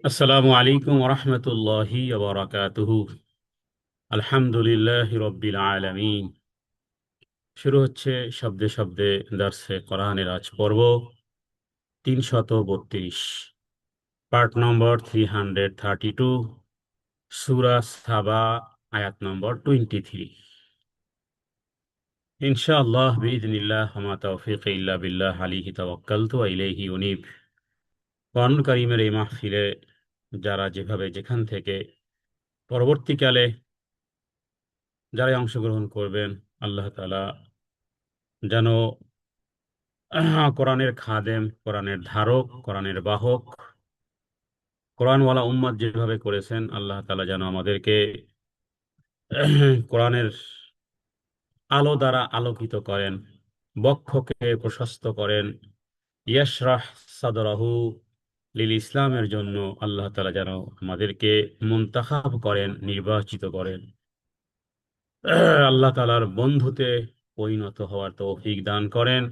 আসসালামু আলাইকুম ওরহমতুল্লাহি ওবরাকাতুহু। আলহামদুলিল্লাহ রব্বিল আলামিন। শুরু হচ্ছে শব্দে শব্দে দার্সে কোরআনের আজ পর্ব 332, পার্ট নম্বর 332, সূরা সাবা, আয়াত নম্বর 23। ইনশাআল্লাহ বিইذনিল্লাহ ওয়া মা তাওফীকি ইল্লা বিল্লাহ আলাইহি তাওয়াক্কালতু ওয়া ইলাইহি উনীব। কোরআনুল কারীমের এই মাহফিলে যারা যেভাবে যেখান থেকে পরবর্তীকালে যারাই অংশগ্রহণ করবেন, আল্লাহ তাআলা যেন কোরআনের খাদেম, কোরআনের ধারক, কোরআনের বাহক, কোরআনওয়ালা উম্মত যেভাবে করেছেন, আল্লাহ তাআলা যেন আমাদেরকে কোরআনের আলো দ্বারা আলোকিত করেন, বক্ষকে প্রশস্ত করেন। ইয়াশরাহ সাদরাহু লিল ইসলামের জন্য আল্লাহ তাআলা যেন আমাদেরকে মুনতাখাব করেন, নির্বাচিত করেন। আল্লাহ তাআলার বন্ধুতে পরিণত হওয়ার তৌফিক দান করেন।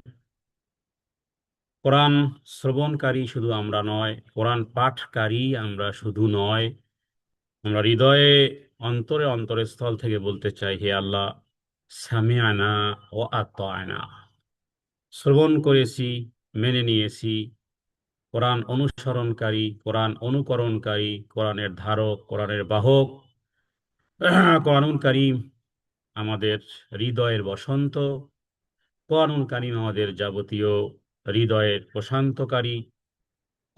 কোরআন শ্রবণকারী শুধু আমরা নয়, কোরআন পাঠকারী আমরা শুধু নয়, আমরা হৃদয়ে, অন্তরে অন্তরস্থল থেকে বলতে চাই, হে আল্লাহ, সামিআনা ও আতা'না, শ্রবণ করেছি, মেনে নিয়েছি। কোরআন অনুসরণকারী, কোরআন অনুকরণকারী, কোরআনের ধারক, কোরআনের বাহক, কোরআনুল কারীম আমাদের হৃদয়ের বসন্ত, কোরআনুল কারীম আমাদের যাবতীয় হৃদয়ের প্রশান্তকারী,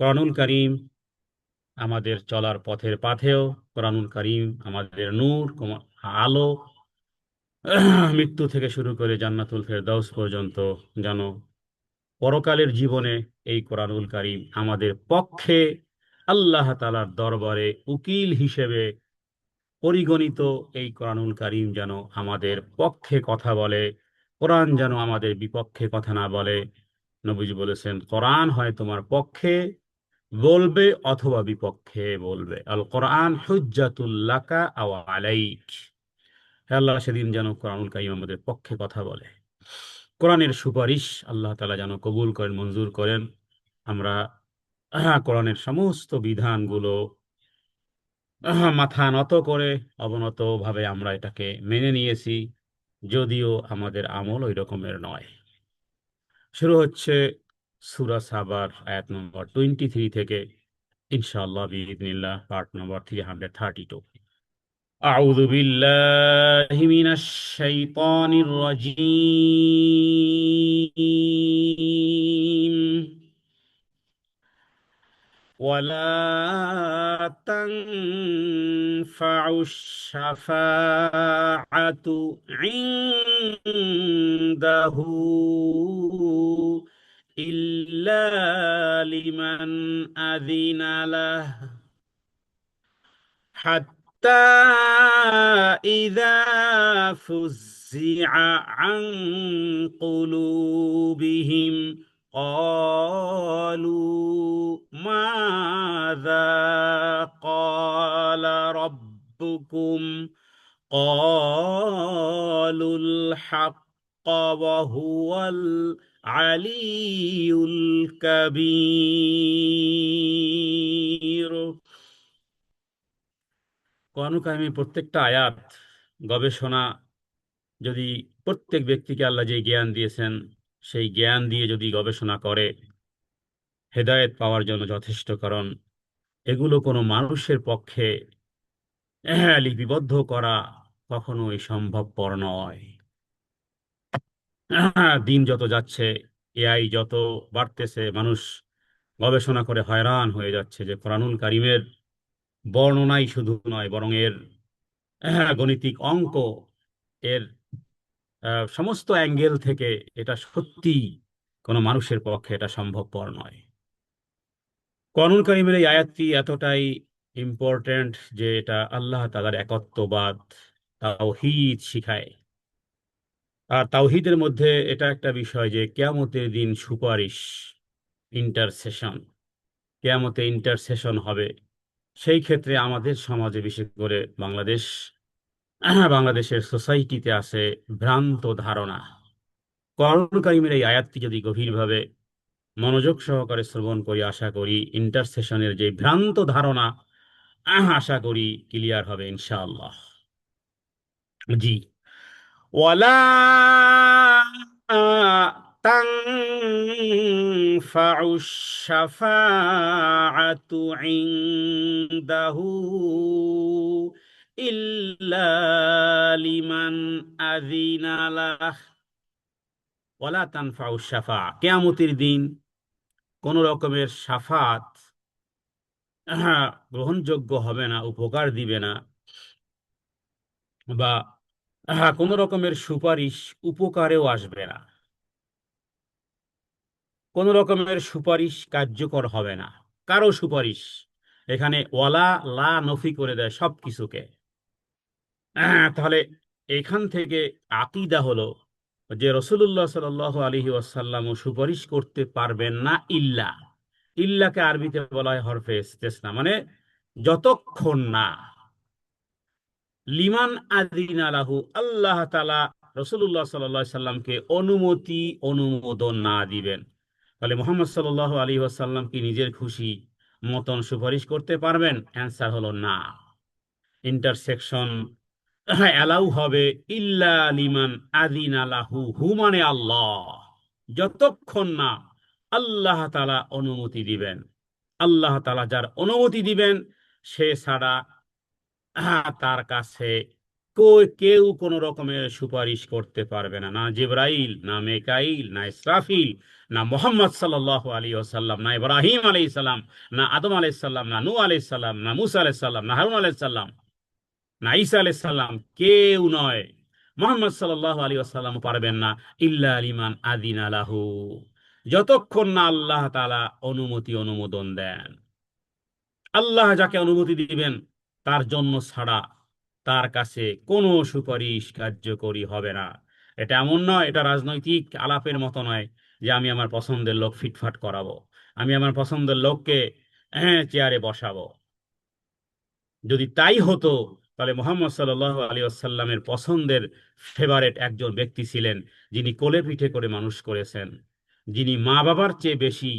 কোরআনুল কারীম আমাদের চলার পথের পাথেয়, কোরআনুল কারীম আমাদের নূর, আলো, মৃত্যু থেকে শুরু করে জান্নাতুল ফেরদাউস পর্যন্ত যেন পরকালের জীবনে এই কোরআনুল কারীম আমাদের পক্ষে আল্লাহ তাআলার দরবারে উকিল হিসেবে পরিগণিত। এই কোরআনুল কারীম যেন আমাদের পক্ষে কথা বলে, কোরআন যেন আমাদের বিপক্ষে কথা না বলে। নবীজি বলেছেন, কোরআন হয় তোমার পক্ষে বলবে অথবা বিপক্ষে বলবে। আল কোরআন হুজ্জাতুল লাকা আও আলাইক। হে আল্লাহ, সেদিন যেন কোরআনুল কারীম আমাদের পক্ষে কথা বলে। কোরআনের সুপারিশ আল্লাহ তাআলা যেন কবুল করেন, মঞ্জুর করেন। আমরা কোরআনের সমস্ত বিধানগুলো মাথা নত করে, অবনত ভাবে আমরা এটাকে মেনে নিয়েছি, যদিও আমাদের আমল ওই রকমের নয়। শুরু হচ্ছে সূরা সাবার আয়াত নম্বর 23 থেকে, ইনশাআল্লাহ বিইذনিল্লাহ, পার্ট নম্বর 332। আউযু বিল্লাহি মিনাশ শাইতানির রাজীম। ولا تنفع الشفاعة عنده إلا لمن أذن له، حتى إذا فزع عن قلوبهم قالوا ماذا قال ربكم، قالوا الحق وهو العلي الكبير। কোরআন কারিমের প্রত্যেকটা আয়াত গবেষণা, যদি প্রত্যেক ব্যক্তিকে আল্লাহ যে জ্ঞান দিয়েছেন সেই জ্ঞান দিয়ে যদি গবেষণা করে হেদায়েত পাওয়ার জন্য যথেষ্ট। কারণ এগুলো কোনো মানুষের পক্ষে লিপিবদ্ধ করা কখনোই সম্ভবপর নয়। দিন যত যাচ্ছে, এআই যত বাড়তেছে, মানুষ গবেষণা করে হয়রান হয়ে যাচ্ছে যে কোরআনুল কারিমের বর্ণনাই শুধু নয়, বরং এর গণিতিক অঙ্ক, এর সমস্ত অ্যাঙ্গেল থেকে এটা সত্যি কোনো মানুষের পক্ষে এটা সম্ভবপর নয়। কোরআনুল কারীমের এই আয়াতটি এতটাই ইম্পর্ট্যান্ট যে এটা আল্লাহ তাআলার একত্ববাদ, তাওহীদ শিখায়। আর তাওহীদের মধ্যে এটা একটা বিষয় যে কিয়ামতের দিন সুপারিশ, ইন্টারসেশন, কিয়ামতে ইন্টারসেশন হবে। সেই ক্ষেত্রে আমাদের সমাজে, বিশেষ করে বাংলাদেশের সোসাইটিতে আছে ভ্রান্ত ধারণা। কোরআনুল কারীমের এই আয়াতটি যদি গভীরভাবে মনোযোগ সহকারে শ্রবণ করি। আশা করি ইন্টারসেশনের যে ভ্রান্ত ধারণা, আশা করি ক্লিয়ার হবে ইনশাআল্লাহ। জি। ওয়ালা তানফাউ শাফাআতু ইনদাহু ইল্লা লিমান আযিনা লাহ। ওয়ালা তানফাউ শাফা, কিয়ামতের দিন কোন রকমের শাফাত গ্রহণযোগ্য হবে না, উপকার দিবে না, বা কোন রকমের সুপারিশ উপকারেও আসবে না। কোন রকমের সুপারিশ কার্যকর হবে না, কারো সুপারিশ। এখানে ওয়ালা লা নফি করে দেয় সব কিছুকে। তাহলে এখান থেকে আকীদা হলো যে রসুল্লাহ সাল্লাল্লাহু আলাইহি ওয়াসাল্লাম সুপারিশ করতে পারবেন না। ইল্লা, ইল্লাকে আরবিতে বলা হয় হরফে ইস্তেসনা, মানে যতক্ষণ না লিমান আযিনা লাহু, আল্লাহ তাআলা রাসূলুল্লাহ সাল্লাল্লাহু আলাইহি সাল্লামকে অনুমতি অনুমোদন না দিবেন। তাহলে মুহাম্মদ সাল্লাল্লাহু আলাইহি ওয়াসাল্লাম কি নিজের খুশি মতন সুপারিশ করতে পারবেন? অ্যান্সার হলো না। ইন্টারসেকশন অ্যালাউ হবে ইল্লা লিমান আযিনা লাহু, হু মানে আল্লাহ, যতক্ষণ না আল্লাহ তাআলা অনুমতি দিবেন। আল্লাহ তাআলা যার অনুমতি দিবেন সে ছাড়া তার কাছে কেউ কোন রকমের সুপারিশ করতে পারবে না। না জিবরাইল, না মেকাইল, না ইসরাফিল, না মোহাম্মদ সাল্লাল্লাহু আলাইহি ওয়াসাল্লাম, না ইব্রাহিম আলাইহিস সালাম, না আদম আলাইহিস সালাম, না নূহ আলাইহিস সালাম, না মুসা আলাইহিস সালাম, না হারুন আলাইহিস সালাম, না ঈসা আলাইহিস সালাম, কেউ নয়। মোহাম্মদ সাল্লাল্লাহু আলাইহি ওয়াসাল্লাম পারবেন না ইল্লা লিমান আযিনা লাহু, যতক্ষণ না আল্লাহ তাআলা অনুমতি অনুমোদন দেন। আল্লাহ যাকে অনুমতি দিবেন তার জন্য ছাড়া তার কাছে কোনো সুপারিশ কার্যকরী হবে না। এটা এমন নয়, এটা রাজনৈতিক আলাপের মতো নয় যে আমি আমার পছন্দের লোক ফিটফাট করাবো, আমি আমার পছন্দের লোককে চেয়ারে বসাবো। যদি তাই হতো তাহলে মুহাম্মদ সাল্লাল্লাহু আলাইহি ওয়াসাল্লামের পছন্দের ফেভারেট একজন ব্যক্তি ছিলেন যিনি কোলে পিঠে করে মানুষ করেছেন, যিনি মা বাবার চেয়ে বেশি,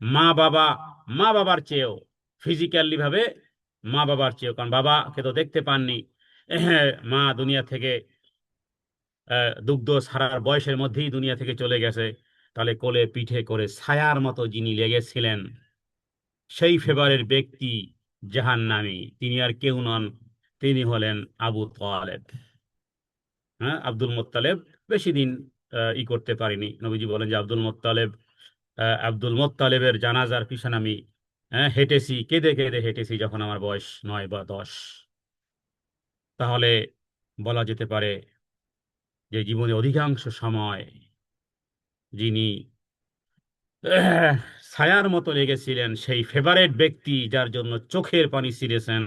মা বাবা মা বাবার চেয়েও ফিজিক্যালি ভাবে মা বাবার চেয়েও, কারণ বাবাকে তো দেখতে পাননি, মা দুনিয়া থেকে দুগ্ধ ছাড়ার বয়সের মধ্যেই দুনিয়া থেকে চলে গেছে। তাহলে কোলে পিঠে করে ছায়ার মতো যিনি লেগেছিলেন সেই ফেভারের ব্যক্তি জাহান্নামী, তিনি আর কেউ নন, তিনি হলেন আবু তালেব। হ্যাঁ, আব্দুল মোত্তালেব বেশি দিন করতে পারিনি। নবীজি বলেন যে আব্দুল মোত্তালেবের জানাজার পিছনে আমি হেঁটেছি, কেঁদে কেঁদে হেঁটেছি যখন আমার বয়স 9 বা 10। তাহলে বলা যেতে পারে যে জীবনে অধিকাংশ সময় যিনি আহ, ছায়ার মতো লেগেছিলেন, সেই ফেভারেট ব্যক্তি যার জন্য চোখের পানি ছিঁড়েছেন,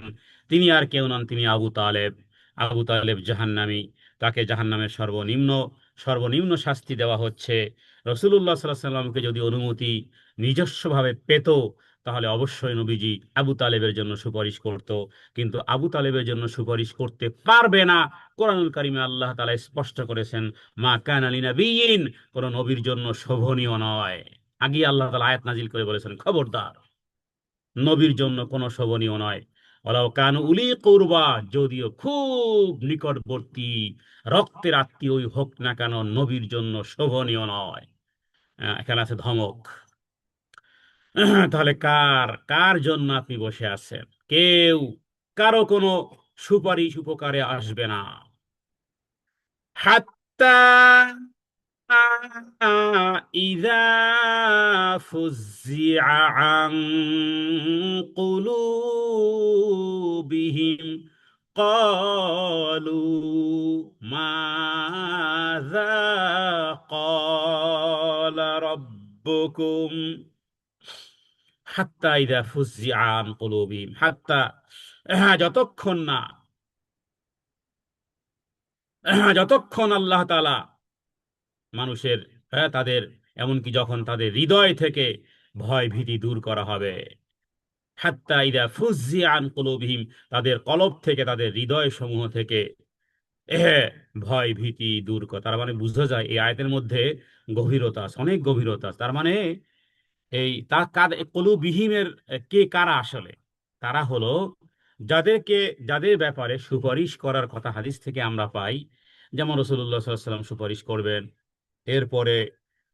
তিনি আর কেউ নন, তিনি আবু তালেব। আবু তালেব জাহান্নামী, তাকে জাহান্নামের সর্বনিম্ন সর্বনিম্ন শাস্তি দেওয়া হচ্ছে। রসুল্লাহ সাল্লাহ সাল্লামকে যদি অনুমতি নিজস্বভাবে পেত তাহলে অবশ্যই নবীজি আবু তালেবের জন্য সুপারিশ করত, কিন্তু আবু তালেবের জন্য সুপারিশ করতে পারবে না। কোরআনুল কারিমে আল্লাহ তাআলা স্পষ্ট করেছেন, মা কানা লিনাবিয়্যিন, কোন নবীর জন্য শোভনীয় নয়। আগে আল্লাহ তাআলা আয়াত নাজিল করে বলেছেন, খবরদার, নবীর জন্য কোনো শোভনীয় নয়। ওয়ালাউ কানু উলি কুরবা, যদিও খুব নিকটবর্তী রক্তের আত্মীয়ই হোক না কেন, নবীর জন্য শোভনীয় নয়। এখানে আছে ধমক। তাহলে কার কার জন্য আপনি বসে আছেন? কেউ কারো কোনো সুপারিশ উপকারে আসবে না। হাত্তা ইযা ফুজ্জিআ আন কুলুবিহিম ক্বালু মাযা ক্বালা রাব্বুকুম। হাত্তা ইযা ফুজ্জিআ আন কুলুবিহিম, হাত্তা, যতক্ষণ না, যতক্ষণ আল্লাহ তাআলা মানুষের, তাদের, এমনকি যখন তাদের হৃদয় থেকে ভয় ভীতি দূর করা হবে। হাত্তা ইদা ফুজ্জিআ আন কুলুবিহিম, তাদের কলব থেকে, তাদের হৃদয় সমূহ থেকে ভয় ভীতি দূর করা। তার মানে বোঝা যায় এই আয়াতের মধ্যে গভীরতা আছে, অনেক গভীরতা আছে। তার মানে এই তা কলুবিহীনের কে কারা আসলে? তারা হলো যাদেরকে, যাদের ব্যাপারে সুপারিশ করার কথা হাদিস থেকে আমরা পাই, যেমন রাসূলুল্লাহ সাল্লাল্লাহু আলাইহি ওয়াসাল্লাম সুপারিশ করবেন। এরপরে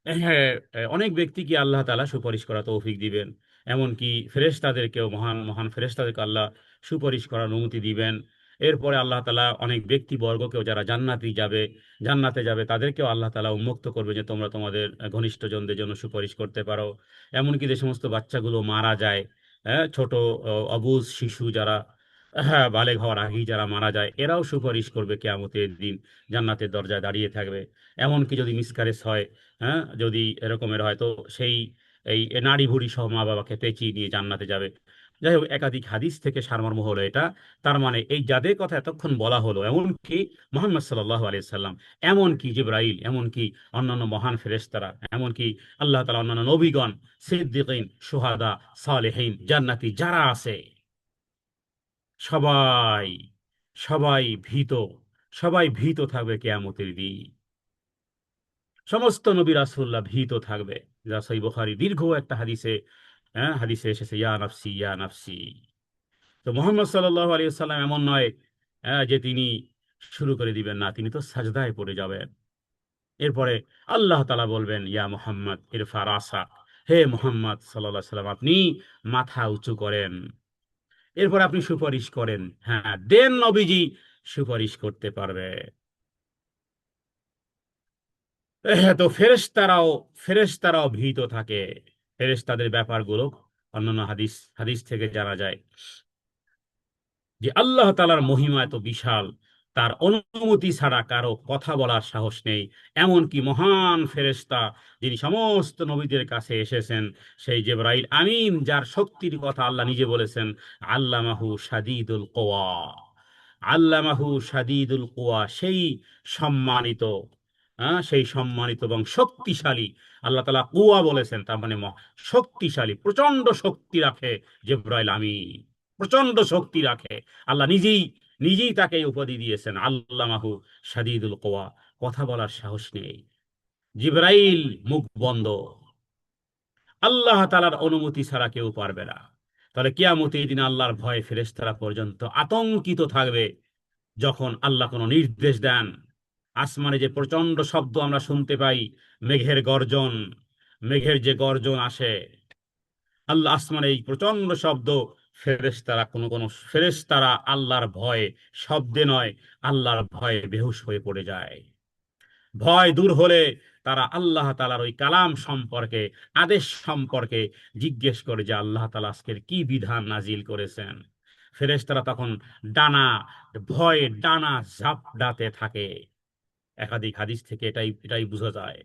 হ্যাঁ, অনেক ব্যক্তিকে আল্লাহ তাআলা সুপারিশ করা তৌফিক দিবেন। এমনকি ফেরেশতাদেরকেও, মহান মহান ফেরেশতাদেরকে আল্লাহ সুপারিশ করার অনুমতি দিবেন। এরপরে আল্লাহ তাআলা অনেক ব্যক্তিবর্গকেও, যারা জান্নাতে যাবে তাদেরকেও আল্লাহ তাআলা উন্মুক্ত করবে যে তোমরা তোমাদের ঘনিষ্ঠজনদের জন্য সুপারিশ করতে পারো। এমনকি যে সমস্ত বাচ্চাগুলো মারা যায়, হ্যাঁ, ছোট অবুঝ শিশু যারা, হ্যাঁ, বালেগ হওয়ার আগেই যারা মারা যায়, এরাও সুপারিশ করবে কিয়ামতের দিন, জান্নাতের দরজায় দাঁড়িয়ে থাকবে। এমনকি যদি মিসক্যারেজ হয়, হ্যাঁ, যদি এরকমের হয়, তো সেই এই নাড়ি ভুড়ি সহ মা বাবাকে পেঁচিয়ে নিয়ে জান্নাতে যাবে। যাই হোক, একাধিক হাদিস থেকে সারমর্ম হলো এটা। তার মানে এই যাদের কথা এতক্ষণ বলা হলো, এমনকি মোহাম্মদ সাল্লাল্লাহু আলাইহি সাল্লাম, এমনকি জিবরাইল, এমনকি অন্যান্য মহান ফেরেশতারা, এমনকি আল্লাহ তাআলা অন্যান্য নবীগণ, সিদ্দিকিন, শুহাদা, সালেহিন, জান্নাতি যারা আছে, সবাই সবাই ভীত, সবাই ভীত থাকবে কিয়ামতের দিন। সমস্ত নবী রাসূলুল্লাহ ভীত থাকবে। যা সহিহ বুখারী দীর্ঘ একটা হাদিসে, হ্যাঁ, হাদিসে এসেছে, ইয়া নাফসি ইয়া নাফসি। তো মুহাম্মদ সাল্লাল্লাহু আলাইহি ওয়াসাল্লাম এমন নয়, যে তিনি শুরু করে দিবেন, না, তিনি তো সাজদায় পড়ে যাবেন। এরপরে আল্লাহ তাআলা বলবেন, ইয়া মুহাম্মদ ইরফা রাসাক, হে মুহাম্মদ সাল্লাল্লাহু আলাইহি সাল্লাম, আপনি মাথা উঁচু করেন। এরপর আপনি সুপারিশ করেন। হ্যাঁ, দেন নবীজি সুপারিশ করতে পারবে। তো ফেরেশতারাও ভীত থাকে। ফেরেশতাদের ব্যাপারগুলো অন্যান্য হাদিস থেকে জানা যায় যে আল্লাহ তাআলার মহিমা এত বিশাল, তার অনুমতি ছাড়া কারো কথা বলার সাহস নেই। এমনকি মহান ফেরেশতা, যিনি সমস্ত নবীদের কাছে এসেছেন, সেই জিবরাইল আমিন, যার শক্তির কথা আল্লাহ নিজে বলেছেন, আল্লামাহু শাদীদুল কোয়া, আল্লামাহু শাদীদুল কোয়া, সেই সম্মানিত, সেই সম্মানিত এবং শক্তিশালী। আল্লাহ তাআলা কুয়া বলেছেন, তার মানে শক্তিশালী, প্রচন্ড শক্তি রাখে জিবরাইল আমিন, প্রচন্ড শক্তি রাখে। আল্লাহ নিজেই নিজেই তাকে এই উপাধি দিয়েছেন, আল্লামাহু শাদীদুল কোয়া। কথা বলার সাহস নেই, জিবরাইল মুখ বন্ধ, আল্লাহ তাআলার অনুমতি ছাড়া কেউ পারবে না। তাহলে কিয়ামতের দিন আল্লাহর ভয়ে ফেরেশতারা পর্যন্ত আতঙ্কিত থাকবে। যখন আল্লাহ কোনো নির্দেশ দেন, আসমানে যে প্রচন্ড শব্দ আমরা শুনতে পাই, মেঘের গর্জন, মেঘের যে গর্জন আসে, আল্লাহ আসমানে এই প্রচন্ড শব্দ, ফেরেশতারা, কোন ফেরেশতারা আল্লাহর ভয়ে, শব্দে নয়, আল্লাহর ভয়ে বেহুশ হয়ে পড়ে যায়। ভয় দূর হলে তারা আল্লাহ তাআলার ওই কালাম সম্পর্কে, আদেশ সম্পর্কে জিজ্ঞেস করে যে আল্লাহ তাআলা আজকের কি বিধান নাজিল করেছেন। ফেরেশতারা তখন ডানা, ভয়ে ডানা ঝাপটাতে থাকে। একাধিক হাদিস থেকে এটাই বোঝা যায়।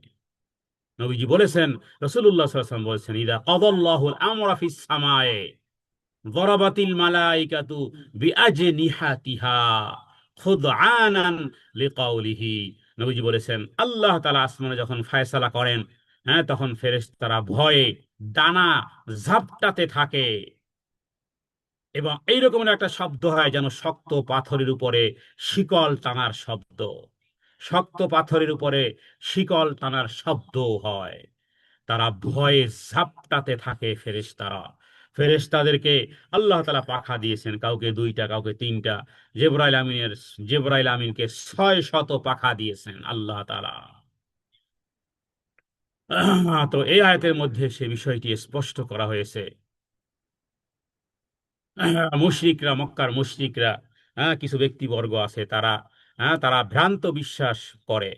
নবীজি বলেছেন, রাসূলুল্লাহ সাল্লাল্লাহু আলাইহি ওয়াসাল্লাম বলেছেন, ইদা কাদাল্লাহুল আমরা ফিস সামায়ে যরাবাতিল মালাইকাতু বিআজনিহাতিহা খুদআনান লিকাউলিহি। নবীজি বলেছেন, আল্লাহ তাআলা আসমানে যখন ফয়সালা করেন, হ্যাঁ, তখন ফেরেশতারা ভয়ে ডানা ঝাপটাতে থাকে। এবং এইরকম একটা শব্দ হয়, যেন শক্ত পাথরের উপরে শিকল টানার শব্দ, শক্ত পাথরের উপরে শিকল টানার শব্দ হয়। তারা ভয়ে ঝাপটাতে থাকে ফেরেশতারা। ফেরেশতাদেরকে আল্লাহ তাআলা পাখা দিয়েছেন, কাউকে দুইটা, কাউকে তিনটা। জিবরাইল আমিনকে 600 পাখা দিয়েছেন আল্লাহ তাআলা। তো এই আয়াতের মধ্যে সে বিষয়টি স্পষ্ট করা হয়েছে। মুশরিকরা, মক্কার মুশরিকরা, কিছু ব্যক্তিবর্গ আছে, তারা ভ্রান্ত বিশ্বাস করে,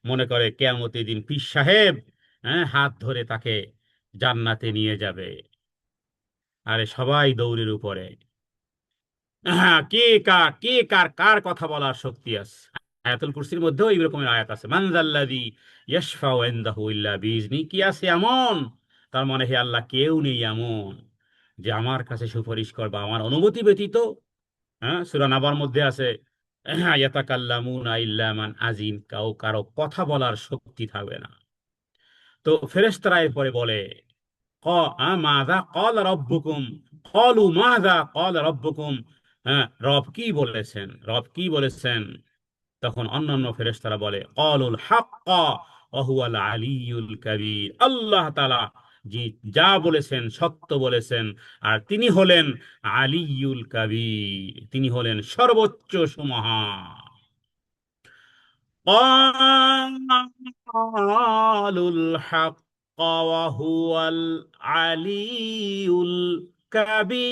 মনে করে কিয়ামতের দিন পীর সাহেব, হাত ধরে তাকে জান্নাতে নিয়ে যাবে। আরে সবাই দৌড়ের উপরে। হ্যাঁ, কার কথা বলার শক্তি আছে? আয়াতুল কুরসির মধ্যেও এই রকমের আয়াত আছে, মান যাল্লাযী ইয়াশফাউ ইনদাহু ইল্লা বিইজনি, কি আছে এমন? তার মানে, হে আল্লাহ, কেউ নেই এমন যে আমার কাছে সুপারিশ করবে আমার অনুমতি ব্যতীত। সূরা নাবার মধ্যে আছে, ইয়াতাকাল্লামুনা ইল্লা মান আজিন, কারো কথা বলার শক্তি থাকবে না। তো ফেরেশতারা এরপরে বলে, মাযা ক্বালা রাব্বুকুম, ক্বালু মাযা ক্বালা রাব্বুকুম, রব কি বলেছেন? তখন অন্যান্য ফেরেশতারা বলে, ক্বালুল হাক্কা ওয়া হুয়াল আলিয়্যুল কাবীর, আল্লাহ তাআলা জি, যা বলেছেন সত্য বলেছেন। আর তিনি হলেন আলিয়ুল কাবীর, তিনি হলেন সর্বোচ্চ সুমহান। ক্বালুল হাক্ক ওয়া হুয়াল আলিয়ুল কাবীর।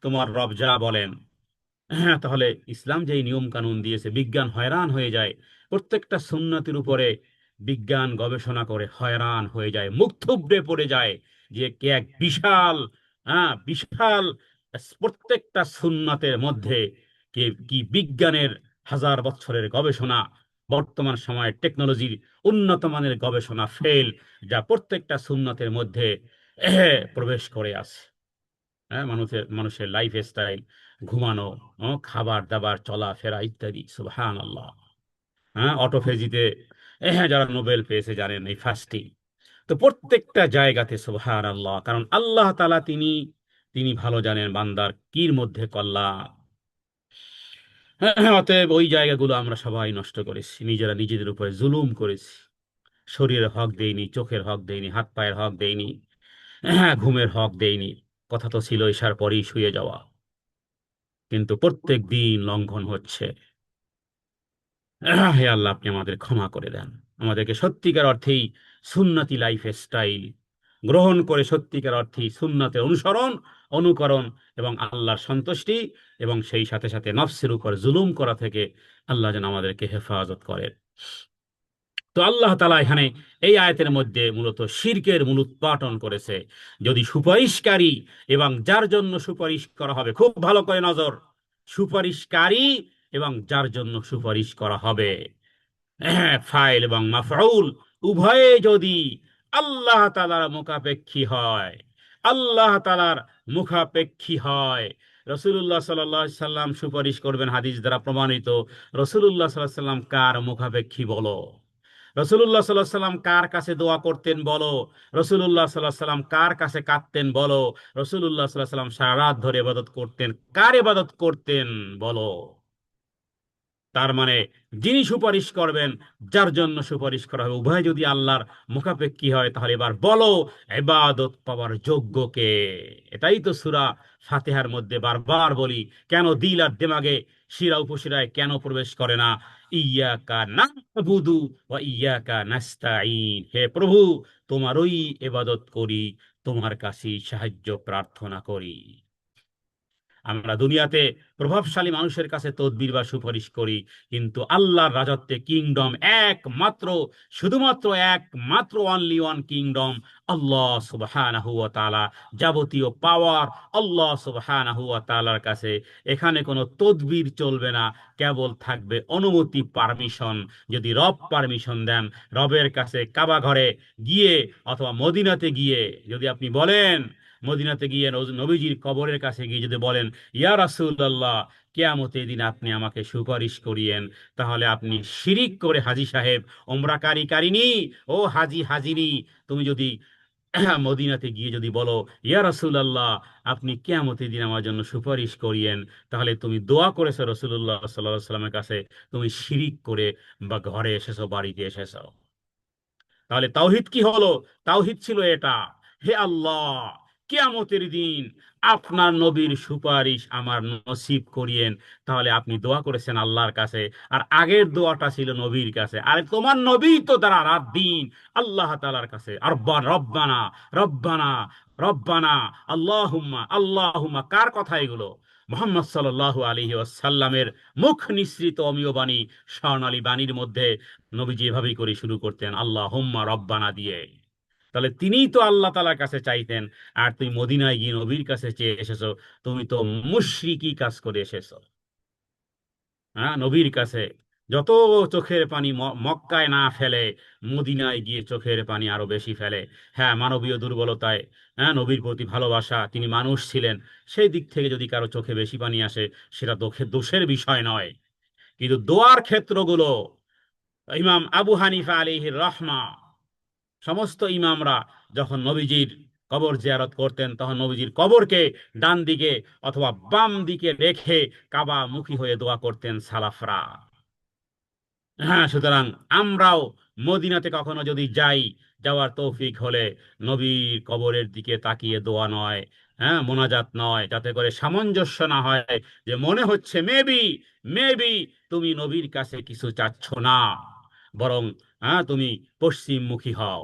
তোমার রব যা বলেন। হ্যাঁ, তাহলে ইসলাম যেই নিয়ম কানুন দিয়েছে, বিজ্ঞান হয়রান হয়ে যায় প্রত্যেকটা সুন্নতির উপরে। বিজ্ঞান গবেষণা করে হয়রান হয়ে যায়, মুখ থুবড়ে পড়ে যায় যে কে এক বিশাল, হ্যাঁ বিশাল, প্রত্যেকটা সুন্নাতের মধ্যে কে কি বিজ্ঞানের হাজার বছরের গবেষণা, বর্তমান সময়ে টেকনোলজির উন্নত মানের গবেষণা ফেল, যা প্রত্যেকটা সুন্নতের মধ্যে প্রবেশ করে আছে। হ্যাঁ, মানুষের লাইফ স্টাইল, ঘুমানো, খাবার দাবার, চলাফেরা ইত্যাদি। সুবহানাল্লাহ। হ্যাঁ, অটোফেজিতে যারা নোবেল পেয়েছে জানেন, এই ফাস্টিং। তো প্রত্যেকটা জায়গাতে সুবহানাল্লাহ, কারণ আল্লাহ তাআলা তিনি তিনি ভালো জানেন বান্দার কির মধ্যে কল্যাণ। হ্যাঁ, অতএব ওই জায়গাগুলো আমরা সবাই নষ্ট করেছি, নিজেরা নিজেদের উপরে জুলুম করেছি। শরীরের হক দেইনি, চোখের হক দেইনি, হাত পায়ের হক দেইনি, হ্যাঁ ঘুমের হক দেইনি। কথা তো ছিল ঈশার পরেই শুয়ে যাওয়া, কিন্তু প্রত্যেক দিন লঙ্ঘন হচ্ছে। হে আল্লাহ, আপনি আমাদের ক্ষমা করে দেন, আমাদেরকে সত্যিকার অর্থেই সুন্নতি লাইফ স্টাইল গ্রহণ করে সত্যিকার অর্থেই সুন্নতের অনুসরণ, অনুকরণ এবং আল্লাহর সন্তুষ্টি এবং সেই সাথে সাথে নফসের উপর জুলুম করা থেকে আল্লাহ যেন আমাদেরকে হেফাজত করেন। তো আল্লাহ তাআলা এখানে এই আয়াতের মধ্যে মূলত শিরকের মূলোৎপাটন করেছে। যদি সুপারিশকারী এবং যার জন্য সুপারিশ করা হবে, খুব ভালো করে নজর, সুপারিশকারী এবং যার জন্য সুপারিশ করা হবে, হ্যাঁ, ফাইল এবং মাফউল উভয়ে যদি আল্লাহ তাআলার মুখাপেক্ষী হয়, আল্লাহ তাআলার মুখাপেক্ষী হয়। রাসূলুল্লাহ সাল্লাল্লাহু আলাইহি সাল্লাম সুপারিশ করবেন, হাদিস দ্বারা প্রমাণিত। রাসূলুল্লাহ সাল্লাল্লাহু আলাইহি সাল্লাম কার মুখাপেক্ষী বলো? রাসূলুল্লাহ সাল্লাল্লাহু আলাইহি সাল্লাম কার কাছে দোয়া করতেন বলো? রাসূলুল্লাহ সাল্লাল্লাহু আলাইহি সাল্লাম কার কাছে কাঁদতেন বলো? রাসূলুল্লাহ সাল্লাল্লাহু আলাইহি সাল্লাম সারা রাত ধরে ইবাদত করতেন, কার ইবাদত করতেন বলো? তার মানে যিনি সুপারিশ করবেন, যার জন্য সুপারিশ করা হবে, উভয় যদি আল্লাহর মুখাপেক্ষী হয়, তাহলে এবার বলো ইবাদত পাওয়ার যোগ্য কে? এটাই তো সূরা ফাতিহার মধ্যে বারবার বলি, কেন দিল আর দিমাগে, শিরা উপশিরায় কেন প্রবেশ করে না? ইয়াকা নাবুদু ওয়া ইয়াকা নাস্তাঈন, হে প্রভু, তোমারই ইবাদত করি, তোমার কাছেই সাহায্য প্রার্থনা করি। আমরা দুনিয়াতে প্রভাবশালী মানুষের কাছে তদবির বা সুপারিশ করি, কিন্তু আল্লাহর রাজত্বে, কিংডম একমাত্র, শুধুমাত্র একমাত্র, অনলি ওয়ান কিংডম, আল্লাহ সুবহানাহু ওয়া তাআলা। যাবতীয় পাওয়ার আল্লাহ সুবহানাহু ওয়া তাআলার কাছে। এখানে কোনো তদবির চলবে না, কেবল থাকবে অনুমতি, পারমিশন। যদি রব পারমিশন দেন, রবের কাছে কাবা ঘরে গিয়ে অথবা মদিনাতে গিয়ে যদি আপনি বলেন, মদিনাতে গিয়ে নবীজির কবরের কাছে গিয়ে যদি বলেন, ইয়া রাসূলুল্লাহ, কিয়ামতের দিন আপনি আমাকে সুপারিশ করিয়েন, তাহলে আপনি শিরিক করে, হাজী সাহেব, ওমরাকারী কারিনী, ও হাজী হাজিনী, তুমি যদি মদিনাতে গিয়ে যদি বলো, ইয়া রাসূলুল্লাহ, আপনি কিয়ামতের দিন আমার জন্য সুপারিশ করিয়েন, তাহলে তুমি দোয়া করেছো রাসূলুল্লাহ সাল্লাল্লাহু আলাইহি সাল্লামের কাছে, তুমি শিরিক করে বা ঘরে এসেছো, বাড়িতে এসেছো। তাহলে তাওহিদ কি হলো? তাওহিদ ছিল এটা, হে আল্লাহ, কিয়ামতের দিন আপনার নবীর সুপারিশ আমার নসিব করিয়েন। তাহলে আপনি দোয়া করেছেন আল্লাহর কাছে, আর আগের দোয়াটা ছিল নবীর কাছে, আর তোমার নবী তো তারা রাত দিন আল্লাহ তাআলার কাছে রব্বানা রব্বানা রব্বানা আল্লাহুম্মা আল্লাহুম্মা। কার কথা এগুলো? মুহাম্মদ সাল্লাল্লাহু আলাইহি ওয়াসাল্লামের মুখ নিঃসৃত অমিয় বাণী, স্বর্ণালী বাণীর মধ্যে নবীজি এভাবেই করে শুরু করতেন, আল্লাহুম্মা রব্বানা দিয়ে। তাহলে তিনিই তো আল্লাহ তাআলার কাছে চাইতেন, আর তুই মদিনায় গিয়ে নবীর কাছে চেয়ে এসেছো, তুমি তো মুশরিকি কাজ করে এসেছো। হ্যাঁ, নবীর কাছে যত চোখের পানি মক্কায় না ফেলে, মদিনায় গিয়ে চোখের পানি আরো বেশি ফেলে। হ্যাঁ, মানবীয় দুর্বলতায়, হ্যাঁ নবীর প্রতি ভালোবাসা, তিনি মানুষ ছিলেন, সেই দিক থেকে যদি কারো চোখে বেশি পানি আসে, সেটা দোষের বিষয় নয়। কিন্তু দোয়ার ক্ষেত্রগুলো, ইমাম আবু হানিফা আলাইহির রহমা, সমস্ত ইমামরা যখন নবীজির কবর জিয়ারত করতেন, তখন নবীজির কবরকে ডান দিকে অথবা বাম দিকে রেখে কাবা মুখী হয়ে দোয়া করতেন সালাফরা। হ্যাঁ, সুতরাং আমরাও মদিনাতে কখনো যদি যাই, যাওয়ার তৌফিক হলে নবীর কবরের দিকে তাকিয়ে দোয়া নয়, হ্যাঁ, মোনাজাত নয়, যাতে করে সামঞ্জস্য না হয় যে মনে হচ্ছে মেবি মেবি তুমি নবীর কাছে কিছু চাচ্ছ না, বরং হ্যাঁ তুমি পশ্চিমমুখী হও।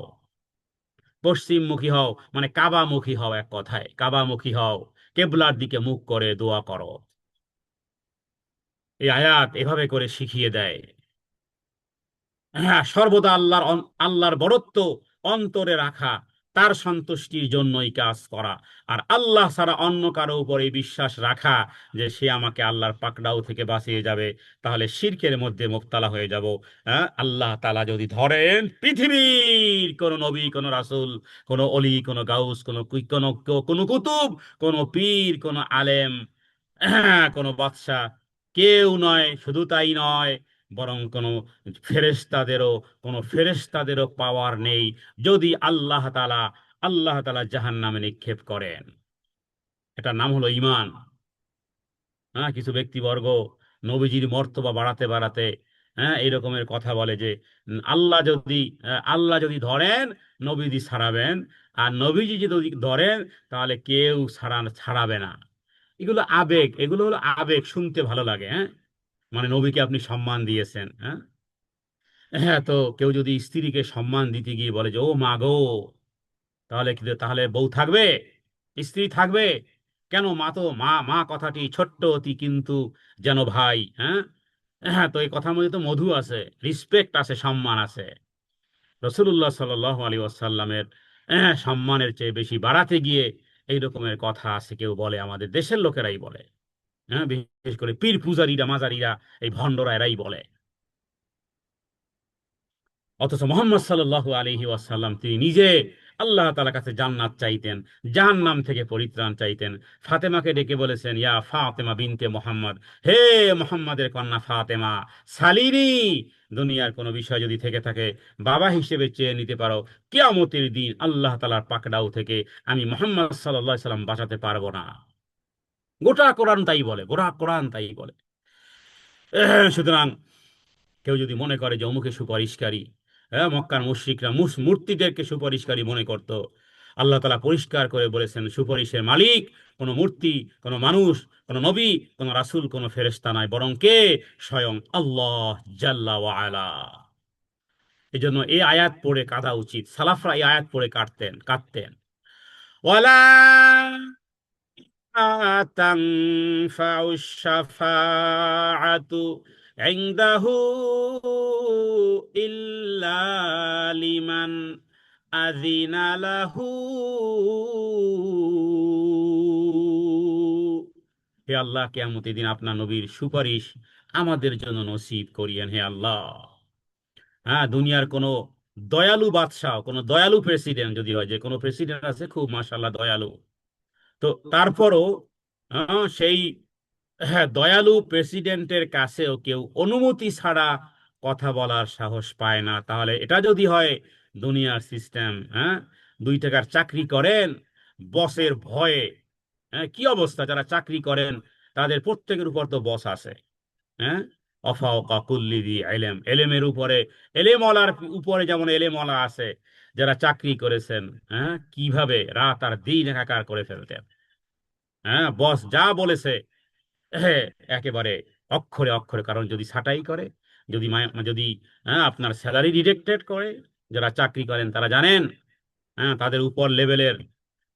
পশ্চিমমুখী হও মানে কাবামুখী হও, এক কথায় কাবামুখী হও, কেবলার দিকে মুখ করে দোয়া করো। এই আয়াত এভাবে করে শিখিয়ে দেয়। হ্যাঁ, সর্বদা আল্লাহর বরত্ব অন্তরে রাখা, তার সন্তুষ্টির জন্যই কাজ করা। আর আল্লাহ ছাড়া অন্য কারো উপরে বিশ্বাস রাখা যে সে আমাকে আল্লাহর পাকড়াও থেকে বাঁচিয়ে যাবে, তাহলে শিরকের মধ্যে মুবতালা হয়ে যাব। হ্যাঁ, আল্লাহ তাআলা যদি ধরেন পৃথিবীর কোন নবী, কোন রাসূল, কোন অলি, কোন গাউস, কোন কুতুব, কোন পীর, কোন আলেম, হ্যাঁ, কোন বাদশা, কেউ নয়, শুধু তাই নয়, বরং কোনো ফেরেশতাদেরও পাওয়ার নেই যদি আল্লাহ তাআলা জাহান্নামে নিক্ষেপ করেন। এটার নাম হলো ঈমান। হ্যাঁ, কিছু ব্যক্তিবর্গ নবীজির মর্তবা বাড়াতে বাড়াতে হ্যাঁ এই রকমের কথা বলে যে আল্লাহ যদি ধরেন নবীজি ছাড়াবেন, আর নবীজি যদি ধরেন তাহলে কেউ ছাড়াবে না। এগুলো আবেগ, এগুলো হলো আবেগ, শুনতে ভালো লাগে। হ্যাঁ, মানে নবীকে আপনি সম্মান দিয়েছেন। হ্যাঁ, হ্যাঁ, তো কেউ যদি স্ত্রীকে সম্মান দিতে গিয়ে বলে যে ও মা গো, তাহলে বউ থাকবে, স্ত্রী থাকবে? কেন? মা তো মা, মা কথাটি ছোট্ট অতি কিন্তু যেন ভাই। হ্যাঁ, হ্যাঁ, তো এই কথার মধ্যে তো মধু আছে, রিসপেক্ট আছে, সম্মান আছে। রসুল্লাহ সাল্লাহ আলী আসাল্লামের সম্মানের চেয়ে বেশি বাড়াতে গিয়ে এই রকমের কথা আছে, কেউ বলে, আমাদের দেশের লোকেরাই বলে। হ্যাঁ, বিশেষ করে পীর পূজারীরা, মাজারিরা, এই ভণ্ডরা এরাই বলে। অথচ মোহাম্মদ সাল্লাল্লাহু আলাইহি ওয়াসাল্লাম তিনি নিজে আল্লাহ তাআলার কাছে জান্নাত চাইতেন, জাহান্নাম থেকে পরিত্রাণ চাইতেন। ফাতেমাকে ডেকে বলেছেন, ইয়া ফাতেমা বিনতে মোহাম্মদ, হে মোহাম্মদের কন্যা ফাতেমা, সালিনি, দুনিয়ার কোনো বিষয় যদি থেকে থাকে বাবা হিসেবে চেয়ে নিতে পারো, কিয়ামতের দিন আল্লাহ তাআলার পাকড়াও থেকে আমি মোহাম্মদ সাল্লাল্লাহু আলাইহি সাল্লাম বাঁচাতে পারবো না। গোটা কোরআন তাই বলে, গোটা কোরআন তাই বলে। সুতরাং কেউ যদি মনে করে যে অমুকে সুপারিশকারী, হ্যাঁ, মক্কার মুশরিকরা মূর্তিদেরকে সুপারিশকারী মনে করত, আল্লাহ তাআলা পরিষ্কার করে বলেছেন সুপারিশের মালিক কোনো মূর্তি, কোনো মানুষ, কোনো নবী, কোনো রাসূল, কোনো ফেরেশতা নয়, বরং কে? স্বয়ং আল্লাহ জাল্লা ওয়া আলা। এই জন্য এই আয়াত পড়ে কাঁদা উচিত, সালাফরা এই আয়াত পড়ে কাঁদতেন। ওয়ালা তানফাউ শাফাআতু ইনদাহু ইল্লা লিমান আযিনা লাহু। হে আল্লাহ, কিয়ামতের দিন আপনার নবীর সুপারিশ আমাদের জন্য নসিব করিয়েন হে আল্লাহ। হ্যাঁ, দুনিয়ার কোনো দয়ালু বাদশাহ, কোনো দয়ালু প্রেসিডেন্ট যদি হয়, যে কোনো প্রেসিডেন্ট আছে খুব মাশাআল্লাহ দয়ালু, তো তারপরও সেই, হ্যাঁ, দয়ালু প্রেসিডেন্টের কাছেও কেউ অনুমতি ছাড়া কথা বলার সাহস পায় না। তাহলে এটা যদি হয় দুনিয়ার সিস্টেম, হ্যাঁ, 2 টাকার চাকরি করেন বসের ভয়ে, হ্যাঁ, কি অবস্থা! যারা চাকরি করেন তাদের প্রত্যেকের উপর তো বস আছে। হ্যাঁ, অফাওকা কুল্লি দি এলেম, এলেমের উপরে, এলেমওয়ালার উপরে যেমন এলেমওয়ালা আছে, যারা চাকরি করেছেন, হ্যাঁ, কিভাবে রাত আর দিন একাকার করে ফেলতেন। হ্যাঁ, বস যা বলেছে, হ্যাঁ, একেবারে অক্ষরে অক্ষরে, কারণ যদি ছাঁটাই করে, যদি হ্যাঁ আপনার স্যালারি ডিডেক্টেড করে, যারা চাকরি করেন তারা জানেন, হ্যাঁ, তাদের উপর লেভেলের,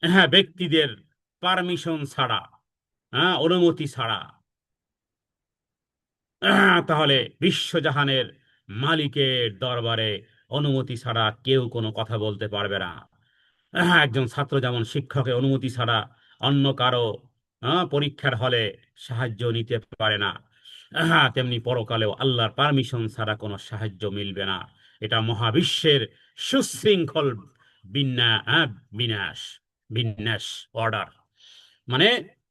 হ্যাঁ, ব্যক্তিদের পারমিশন ছাড়া, হ্যাঁ, অনুমতি ছাড়া, তাহলে বিশ্বজাহানের মালিকের দরবারে অনুমতি ছাড়া কেউ কোনো কথা বলতে পারবে না। একজন ছাত্র যেমন শিক্ষকের অনুমতি ছাড়া অন্য কারো পরীক্ষার হলে সাহায্য নিতে পারে না, তেমনি পরকালেও আল্লাহর পারমিশন ছাড়া কোনো সাহায্য মিলবে না। এটা মহাবিশ্বের সুশৃঙ্খল হ্যাঁ, বিন্যাস, বিন্যাস, অর্ডার। মানে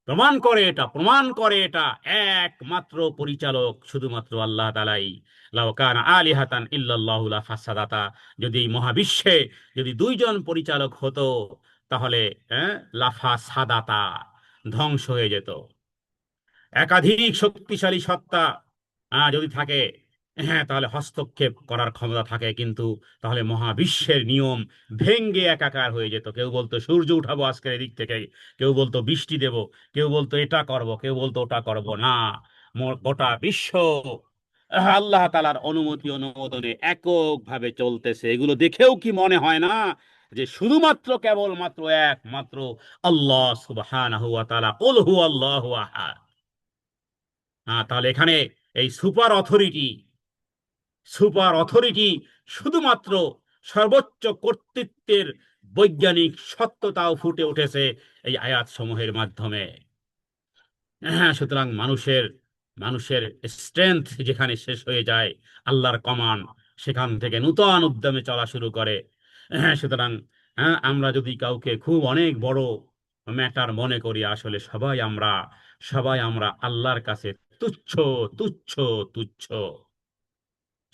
প্রমাণ করে এটা একমাত্র পরিচালক শুধুমাত্র আল্লাহ তাআলাই। লাউ কানা আলিহাতান ইল্লাল্লাহু লাফাসাদাতা, যদি এই মহাবিশ্বে যদি 2জন পরিচালক হতো তাহলে, হ্যাঁ, লাফা সাদাতা, ধ্বংস হয়ে যেত। একাধিক শক্তিশালী সত্তা যদি থাকে, হ্যাঁ, তাহলে হস্তক্ষেপ করার ক্ষমতা থাকে, কিন্তু তাহলে মহাবিশ্বের নিয়ম ভেঙ্গে একাকার হয়ে যেত। কেউ বলতো সূর্য উঠাবো আজকের এদিক থেকে, কেউ বলতো বৃষ্টি দেব, কেউ বলতো এটা করব, কেউ বলতো ওটা করব না। গোটা বিশ্ব আল্লাহ তাআলার অনুমতি অনুমোদনে এককভাবে চলতেছে। এগুলো দেখেও কি মনে হয় না যে শুধুমাত্র কেবলমাত্র একমাত্র আল্লাহ সুবহানাহু ওয়া তাআলা, কুল হুয়াল্লাহু আহাদ। হ্যাঁ, তাহলে এখানে এই সুপার অথরিটি শুধুমাত্র সর্বোচ্চ কর্তৃত্বের বৈজ্ঞানিক সত্যতাও ফুটে উঠেছে এই আয়াত সমূহের মাধ্যমে। হ্যাঁ, সুতরাং মানুষের মানুষের স্ট্রেংথ যেখানে শেষ হয়ে যায়, আল্লাহর কমান্ড সেখান থেকে নূতন উদ্যমে চলা শুরু করে। হ্যাঁ, সুতরাং হ্যাঁ, আমরা যদি কাউকে খুব অনেক বড় ম্যাটার মনে করি, আসলে সবাই আমরা আল্লাহর কাছে তুচ্ছ, তুচ্ছ, তুচ্ছ।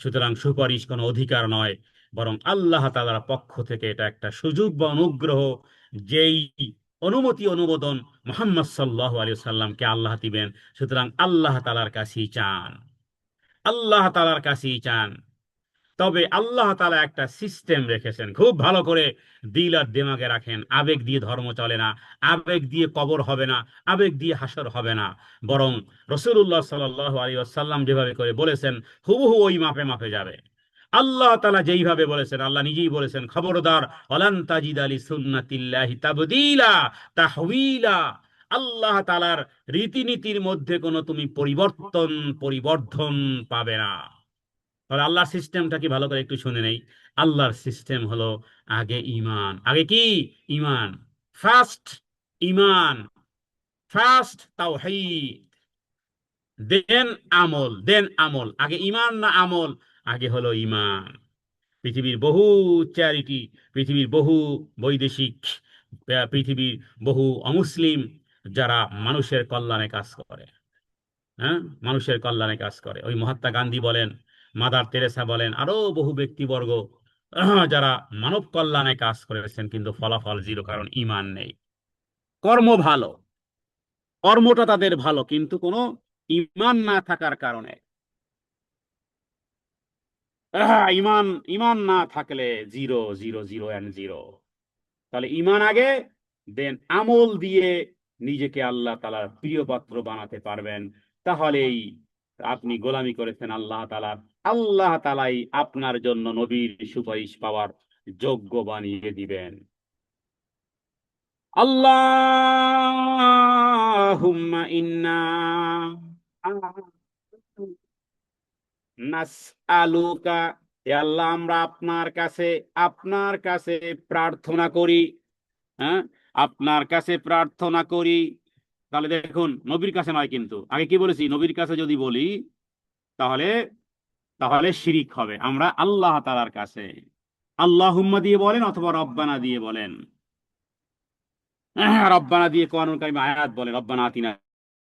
সুতরাং সুপারিশ কোনো অধিকার নয়, বরং আল্লাহ তাআলার পক্ষ থেকে এটা একটা সুযোগ বা অনুগ্রহ, যেই অনুমতি অনুমোদন মুহাম্মদ সাল্লাল্লাহু আলাইহি সাল্লামকে আল্লাহ দিবেন। সুতরাং আল্লাহ তাআলার কাছেই চান, আল্লাহ তাআলার কাছেই চান। তবে আল্লাহ তাআলা একটা সিস্টেম রেখেছেন, খুব ভালো করে দিল আর দিমাগে রাখেন। আবেগ দিয়ে ধর্ম চলে না, আবেগ দিয়ে কবর হবে না, আবেগ দিয়ে হাসর হবে না। বরং রাসূলুল্লাহ সাল্লাল্লাহু আলাইহি ওয়াসাল্লাম যেভাবে করে বলেছেন, হুবহু ওই মাপে মাপে যাবে। আল্লাহ তাআলা যেইভাবে বলেছেন, আল্লাহ নিজেই বলেছেন, খবরদার ওয়ালান তাজিদা লিসুন্নাতিল্লাহি তাবদীলা তাহওয়িলা। আল্লাহ তাআলার রীতিনীতির মধ্যে কোনো তুমি পরিবর্ধন পাবে না। তাহলে আল্লাহর সিস্টেমটা কি ভালো করে একটু শুনে নেই। আল্লাহর সিস্টেম হলো, আগে ঈমান, আগে কি? ঈমান। ফার্স্ট ঈমান, ফার্স্ট তাওহীদ, দেন আমল। আগে ঈমান না আমল? আগে হলো ঈমান। পৃথিবীর বহু চ্যারিটি, পৃথিবীর বহু বৈদেশিক, পৃথিবীর বহু অমুসলিম যারা মানুষের কল্যাণে কাজ করে, হ্যাঁ, মানুষের কল্যাণে কাজ করে, ওই মহাত্মা গান্ধী বলেন, মাদার তেরেসা বলেন, আরো বহু ব্যক্তিবর্গ যারা মানব কল্যাণে কাজ করেছেন, কিন্তু ফলাফল জিরো, কারণ ঈমান নেই। কর্ম ভালো, কর্মটা তাদের ভালো, কিন্তু কোনো ঈমান না থাকার কারণে, ঈমান ঈমান না থাকলে zero, zero, zero and zero. তাহলে ঈমান আগে, দেন আমল দিয়ে নিজেকে আল্লাহ তাআলার প্রিয় পাত্র বানাতে পারবেন। তাহলেই আপনি গোলামি করেছেন আল্লাহ তাআলার, আল্লাহ তাআলাই আপনার জন্য নবীর সুপারিশ পাওয়ার যোগ্য বানিয়ে দিবেন। আল্লাহুম্মা ইন্না নাসআলুকা, হে আল্লাহ, আমরা আপনার কাছে প্রার্থনা করি। হ্যাঁ, আপনার কাছে প্রার্থনা করি। তাহলে দেখুন, নবীর কাছে নয়, কিন্তু আগে কি বলেছি, নবীর কাছে যদি বলি তাহলে তাহলে শিরিক হবে। আমরা আল্লাহ তাআলার কাছে আল্লাহুম্মা দিয়ে বলেন অথবা রব্বানা দিয়ে বলেন। রব্বানা দিয়ে কোরআনুল কারীমে আয়াত বলে, রব্বানা আতিনা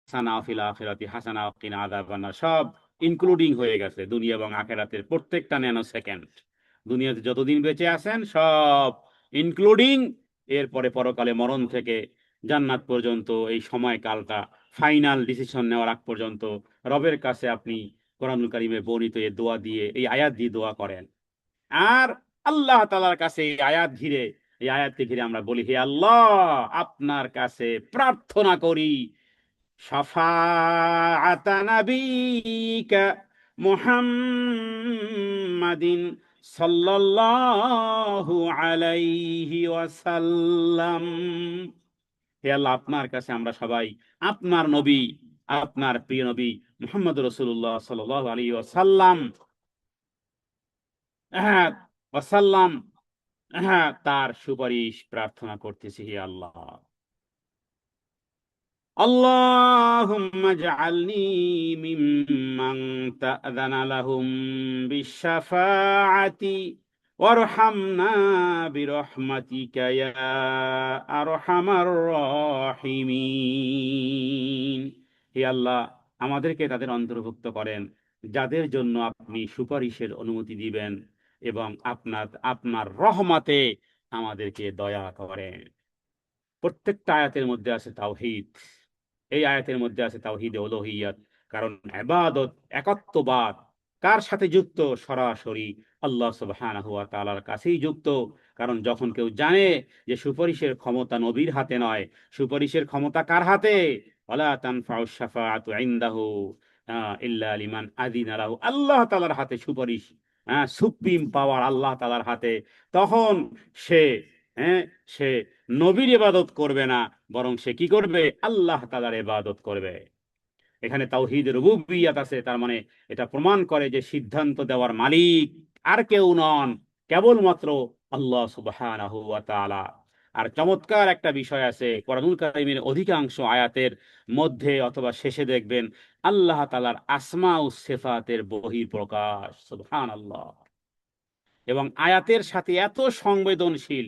হাসানা ওয়া ফিল আখিরাতি হাসানা ওয়া কিনা আযাবান্নার, সব ইনক্লুডিং হয়ে গেছে দুনিয়া এবং আখিরাতের প্রত্যেকটা ন্যানো সেকেন্ড। দুনিয়াতে যতদিন বেঁচে আছেন সব ইনক্লুডিং, এরপরে পরকালে মরণ থেকে জান্নাত পর্যন্ত, এই সময়কালটা ফাইনাল ডিসিশন নেওয়ার আগ পর্যন্ত রবের কাছে আপনি কোরআনুল কারীমে বর্ণিত এই দোয়া দিয়ে, এই আয়াত দিয়ে দোয়া করেন। আর আল্লাহ তাআলার কাছে এই আয়াতকে ঘিরে আমরা বলি, হে আল্লাহ, আপনার কাছে প্রার্থনা করি শাফাআতা নাবিকা মুহাম্মাদিন সাল্লাল্লাহু আলাইহি ওয়াসাল্লাম। হে আল্লাহ, আপনার কাছে আমরা সবাই আপনার নবী, আপনার প্রিয় নবী মুহাম্মদ রাসূলুল্লাহ সাল্লাল্লাহু আলাইহি ওয়াসাল্লাম, হ্যাঁ, ওয়াসাল্লাম, হ্যাঁ, তার সুপারিশ প্রার্থনা করতেছি। হে আল্লাহ, আল্লাহুম্মা জাআলনি মিম্মান তা'যানা লাহুম বিশ-শাফাআতি ওয়ারহামনা বিরহমাতিকা ইয়া আরহামার রাহিমিন। হে আল্লাহ, আমাদেরকে তাদের অন্তর্ভুক্ত করেন যাদের জন্য আপনি সুপারিশের অনুমতি দিবেন, এবং আপনার আপনার রহমতে আমাদেরকে দয়া করেন। প্রত্যেকটা আয়াতের মধ্যে আছে তাওহীদ। এই আয়াতের মধ্যে আছে তাওহীদে উলুহিয়্যাত, কারণ ইবাদত, একত্ববাদ কার সাথে যুক্ত? সরাসরি আল্লাহ সুবহানাহু ওয়া তাআলার কাছেই যুক্ত। কারণ যখন কেউ জানে যে সুপারিশের ক্ষমতা নবীর হাতে নয়, সুপারিশের ক্ষমতা কার হাতে? ওয়ালা তানফাউ শাফাআতু ইনদাহু ইল্লা লিমান আযিনা লাহু, আল্লাহ তাআলার হাতে সুপারিশ, সুপ্রিম পাওয়ার আল্লাহ তাআলার হাতে। তখন সে, হ্যাঁ, সে নবীর ইবাদত করবে না, বরং সে কি করবে? আল্লাহ তাআলার ইবাদত করবে। এখানে তাওহীদ রুবুবিয়্যাত আছে, তার মানে এটা প্রমাণ করে যে সিদ্ধান্ত দেওয়ার মালিক আর কেউ নন, কেবলমাত্র আল্লাহ সুবহানাহু ওয়া তাআলা। আর চমৎকার একটা বিষয় আছে, কোরআনুল কারীমের অধিকাংশ আয়াতের মধ্যে অথবা শেষে দেখবেন আল্লাহ তাআলার আসমা ও সিফাতের বহিঃপ্রকাশ, সুবহানাল্লাহ। এবং আয়াতের সাথে এত সংবেদনশীল,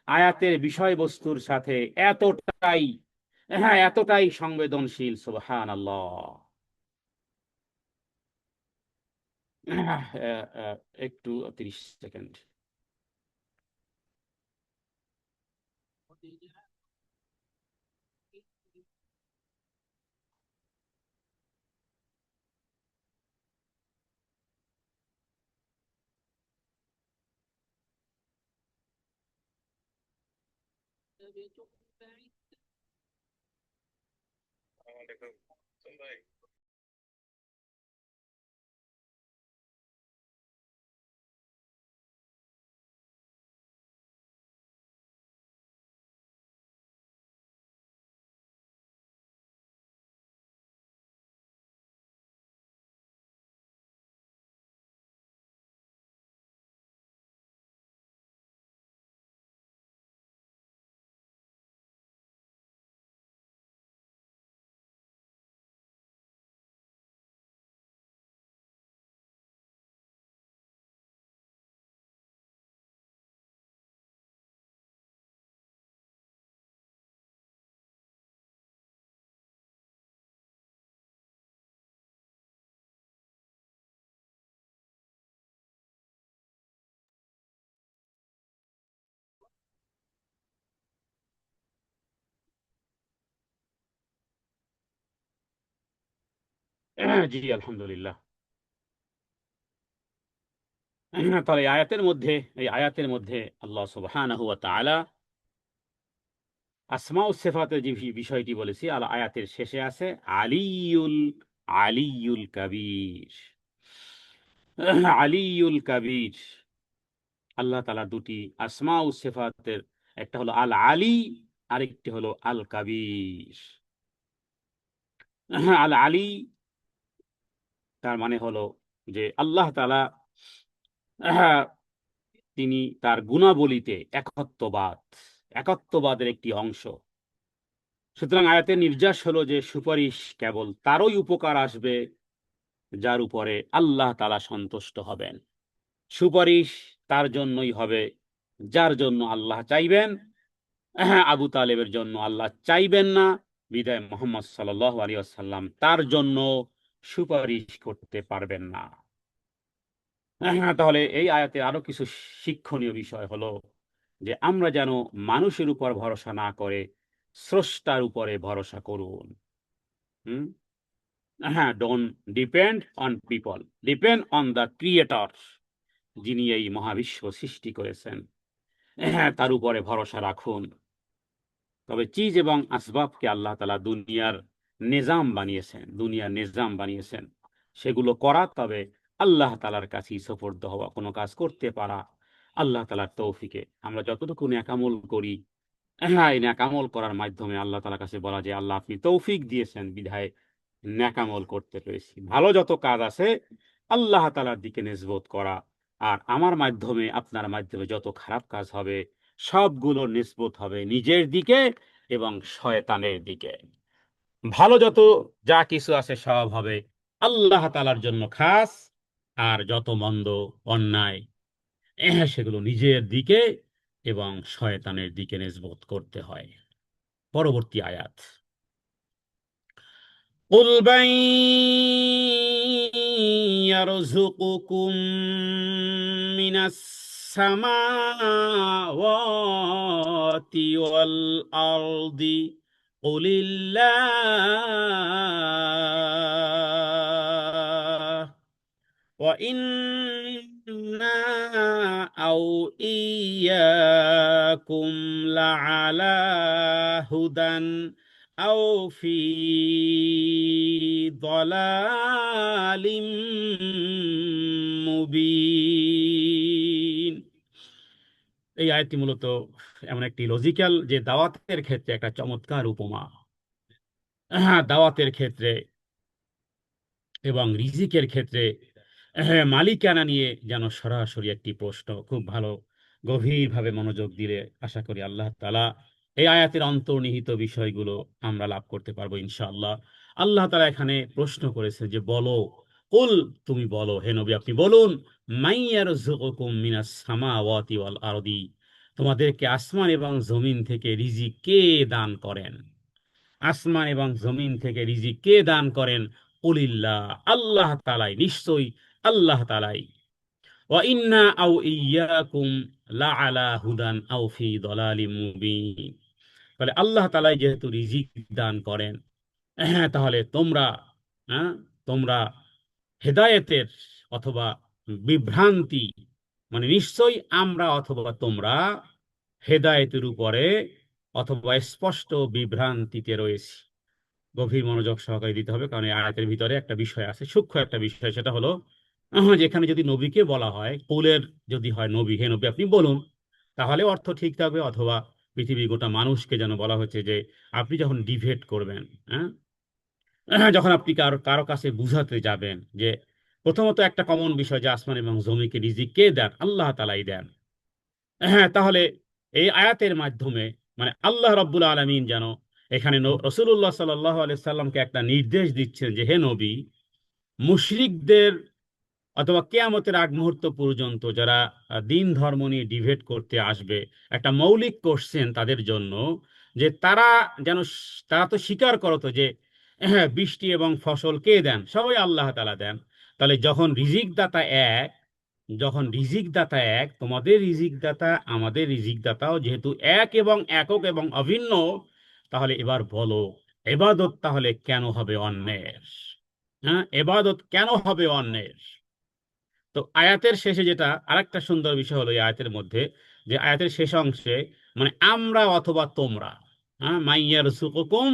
আয়াতের বিষয়বস্তুর সাথে এতটাই, হ্যাঁ, এতটাই সংবেদনশীল, সুবহানাল্লাহ। একটু 30 সেকেন্ড। জি, আলহামদুলিল্লাহ। তাহলে এই আয়াতের মধ্যে আল্লাহ সুবহানাহু ওয়া তাআলা আসমা ও সিফাতের যে বিষয়টি বলেছি, আয়াতের শেষে আছে আলিয়ুল, আলিয়ুল কাবীর, আলিয়ুল কাবীর। আল্লাহ তাআলা দুটি আসমা ও সিফাতের, একটা হলো আল আলী, আরেকটি হলো আল কাবীর। আল আলী তার মানে হলো যে আল্লাহ তাআলা, আহ, তিনি তার গুণাবলীতে একত্ববাদ, একত্ববাদের একটি অংশ। সুতরাং আয়াতের নির্যাস হলো যে সুপারিশ কেবল তারই উপকার আসবে যার উপরে আল্লাহ তাআলা সন্তুষ্ট হবেন। সুপারিশ তার জন্যই হবে যার জন্য আল্লাহ চাইবেন। আবু তালেবের জন্য আল্লাহ চাইবেন না, বিদায় মোহাম্মদ সাল্লাল্লাহু আলাইহি ওয়াসাল্লাম তার জন্য সুপারিশ করতে পারবেন না। তাহলে এই আয়াতে আরো কিছু শিক্ষণীয় বিষয় হলো যে আমরা যেন মানুষের উপর ভরসা না করে স্রষ্টার উপরে ভরসা করুন। হুম, হ্যাঁ, don't depend on people, depend on the creator, যিনি এই মহাবিশ্ব সৃষ্টি করেছেন, হ্যাঁ, তার উপরে ভরসা রাখুন। তবে চিজ এবং আসবাবকে আল্লাহ তাআলা দুনিয়ার নিজাম বানিয়েছেন, দুনিয়ার নিজাম বানিয়েছেন, সেগুলো করা, তবে আল্লাহ তাআলার কাছেই সুপর্দ হওয়া, কোনো কাজ করতে পারা আল্লাহ তাআলার তৌফিকে। আমরা যতটুকু নেকামল করি, হ্যাঁ, এই নেকামল করার মাধ্যমে আল্লাহ তাআলার কাছে বলা যায় আল্লাহ আপনি তৌফিক দিয়েছেন বিধায় নেকামল করতে পেরেছি। ভালো যত কাজ আছে আল্লাহ তাআলার দিকে নিসবত করা। আর আমার মাধ্যমে, আপনার মাধ্যমে যত খারাপ কাজ হবে সবগুলো নিসবত হবে নিজের দিকে এবং শয়তানের দিকে। ভালো যত যা কিছু আছে সব হবে আল্লাহ তাআলার জন্য খাস, আর যত মন্দ, অন্যায়, সেগুলো নিজের দিকে এবং শয়তানের দিকে নিসবত করতে হয়। পরবর্তী আয়াত, قل من يرزقكم من السماوات والأرض قل الله وإنا أو إياكم لعلى هدى أو في ضلال মুবিন। এই আয়াতটি মূলত এমন একটি লজিক্যাল, যে দাওয়াতের ক্ষেত্রে একটা চমৎকার উপমা। দাওয়াতের ক্ষেত্রে এবং রিজিকের ক্ষেত্রে মালিকানা নিয়ে যেন সরাসরি একটি প্রশ্ন, খুব ভালো গভীরভাবে মনোযোগ দিলে আশা করি আল্লাহ তাআলা এই আয়াতের অন্তর্নিহিত বিষয়গুলো আমরা লাভ করতে পারবো ইনশাআল্লাহ। আল্লাহ তাআলা এখানে প্রশ্ন করেছে যে বলো, কুল, তুমি বলো হে নবী আপনি বলুন, মাইয়ারযুকুকুম মিনাস সামাওয়াতি ওয়াল আরদি, তোমাদেরকে আসমান এবং জমিন থেকে রিজিক কে দান করেন? আসমান এবং জমিন থেকে রিজিক কে দান করেন? কুলিল্লাহ, আল্লাহ তাআলাই, নিশ্চয়ই আল্লাহ তাআলাই। ওয়া ইন্না আও ইয়াকুম লা আলা হুদান আও ফি দালালিম মুবিন। তাহলে আল্লাহ তাআলাই যেহেতু রিজিক দান করেন, তাহলে তোমরা, হ্যাঁ, তোমরা হেদায়েতের অথবা বিভ্রান্তি, মানে নিশ্চয়ই আমরা অথবা তোমরা হেদায়েতের উপরে অথবা স্পষ্ট বিভ্রান্তিতে রয়েছি। গভীর মনোযোগ সহকারে দিতে হবে, কারণ এই আয়াতের ভিতরে একটা বিষয় আছে, সূক্ষ্ম একটা বিষয়। সেটা হলো, যেখানে যদি নবীকে বলা হয়, কুলের যদি হয় নবী, হে নবী আপনি বলুন, তাহলে অর্থ ঠিক থাকবে। অথবা পৃথিবীর গোটা মানুষকে যেন বলা হচ্ছে যে আপনি যখন ডিবেট করবেন, হ্যাঁ, যখন আপনি কারো কারো কাছে বুঝাতে যাবেন, যে প্রথমত একটা কমন বিষয় যে আসমান এবং জমিকে রিজিক কে দেন? আল্লাহ তাআলাই দেন। তাহলে এই আয়াতের মাধ্যমে মানে আল্লাহ রাব্বুল আলামিন যেন এখানে রাসূলুল্লাহ সাল্লাল্লাহু আলাইহি সাল্লামকে একটা নির্দেশ দিচ্ছেন যে হে নবী, মুশরিকদের অথবা কিয়ামতের আগ মুহূর্ত পর্যন্ত যারা দিন ধর্ম নিয়ে ডিবেট করতে আসবে, একটা মৌলিক কোশ্চেন তাদের জন্য, যে তারা যেন তারা তো স্বীকার করতো যে হ্যাঁ, বৃষ্টি এবং ফসল কে দেন? সবাই আল্লাহ তাআলা দেন। তাহলে যখন রিজিক দাতা এক, তোমাদের রিজিক দাতা আমাদের রিজিক দাতাও যেহেতু এক এবং একক এবং অভিন্ন, তাহলে এবার বলো, এবাদত তাহলে কেন হবে অন্যের? হ্যাঁ, এবাদত কেন হবে অন্যের? তো আয়াতের শেষে যেটা আরেকটা সুন্দর বিষয় হলো এই আয়াতের মধ্যে, যে আয়াতের শেষ অংশে মানে আমরা অথবা তোমরা, হ্যাঁ, মাইয়ারযুকুকুম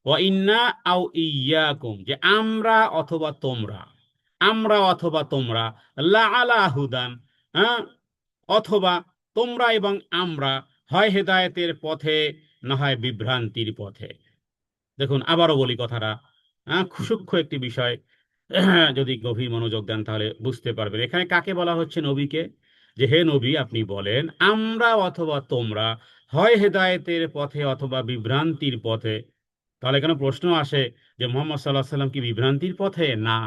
ওয়া ইন্না আও ইয়াকুম, যে আমরা অথবা তোমরা, আমরা অথবা তোমরা, লা আলা হুদান, হ্যাঁ, অথবা তোমরা এবং আমরা হয় হেদায়েতের পথে, না হয় বিভ্রান্তির পথে। দেখুন আবারও বলি কথাটা, হ্যাঁ, সূক্ষ্ম একটি বিষয়। যদি গভীর মনোযোগ দেন তাহলে বুঝতে পারবেন এখানে কাকে বলা হচ্ছে, নবীকে। যে হে নবী আপনি বলেন, আমরা অথবা তোমরা হয় হেদায়েতের পথে অথবা বিভ্রান্তির পথে। তাহলে এখানে প্রশ্ন আসে যে মোহাম্মদ সাল্লাহ সাল্লাম কি বিভ্রান্তির পথে? না।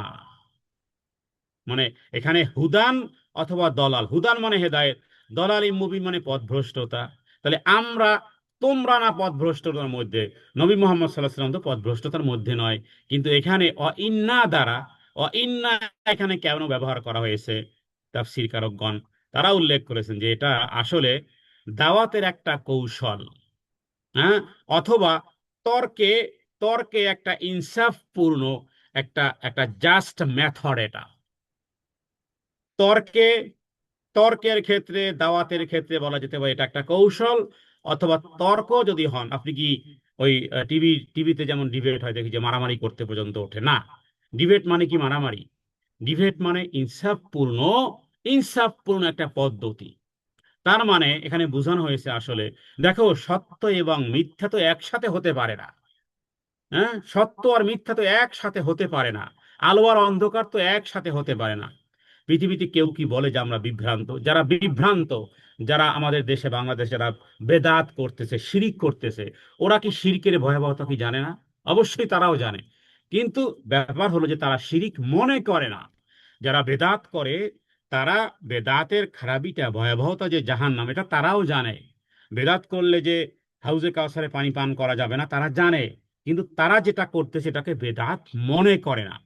মানে এখানে হুদান অথবা দলাল, হুদান মানে হেদায়েত, দলাল মুবিন মানে পথভ্রষ্টতা। তাহলে আমরা, তোমরা না পথভ্রষ্টতার মধ্যে, নবী মোহাম্মদ সাল্লাহ সাল্লাম তো পথভ্রষ্টতার মধ্যে নয়। কিন্তু এখানে ইন্না দ্বারা, ইন্না এখানে কেন ব্যবহার করা হয়েছে, তাফসীর কারকগণ তারা উল্লেখ করেছেন যে এটা আসলে দাওয়াতের একটা কৌশল, হ্যাঁ, অথবা তর্কে, তর্কে একটা ইনসাফপূর্ণ একটা একটা জাস্ট মেথড এটা। তর্কে, তর্কের ক্ষেত্রে, দাওয়াতের ক্ষেত্রে বলা যেতে পারে এটা একটা কৌশল। অথবা তর্ক যদি হন, আপনি কি ওই টিভিতে যেমন ডিবেট হয় দেখি যে মারামারি করতে পর্যন্ত ওঠে না। ডিবেট মানে কি মারামারি? ডিবেট মানে ইনসাফপূর্ণ, ইনসাফপূর্ণ একটা পদ্ধতি। তার মানে এখানে বোঝানো হয়েছে আসলে, দেখো সত্য এবং মিথ্যা তো একসাথে হতে পারে না। হ্যাঁ, সত্য আর মিথ্যা তো একসাথে হতে পারে না। আলো আর অন্ধকার তো একসাথে হতে পারে না। পৃথিবীতে কেউ কি বলে যে আমরা বিভ্রান্ত? যারা বিভ্রান্ত, যারা আমাদের দেশে বাংলাদেশে যারা বেদাত করতেছে, শিরিক করতেছে, ওরা কি শিরকের ভয়াবহতা কি জানে না? অবশ্যই তারাও জানে। কিন্তু ব্যাপার হলো যে তারা শিরিক মনে করে না। যারা বেদাত করে, তারা বেদাতের খারাপিটা, ভয়াবহতা যে জাহান্নাম, এটা তারাও জানে। বেদাত করলে যে হাউজে কাউসারে পানি পান করা যাবে না, তারা জানে। কিন্তু তারা যেটা করতে সেটাকে বেদাত মনে করে না।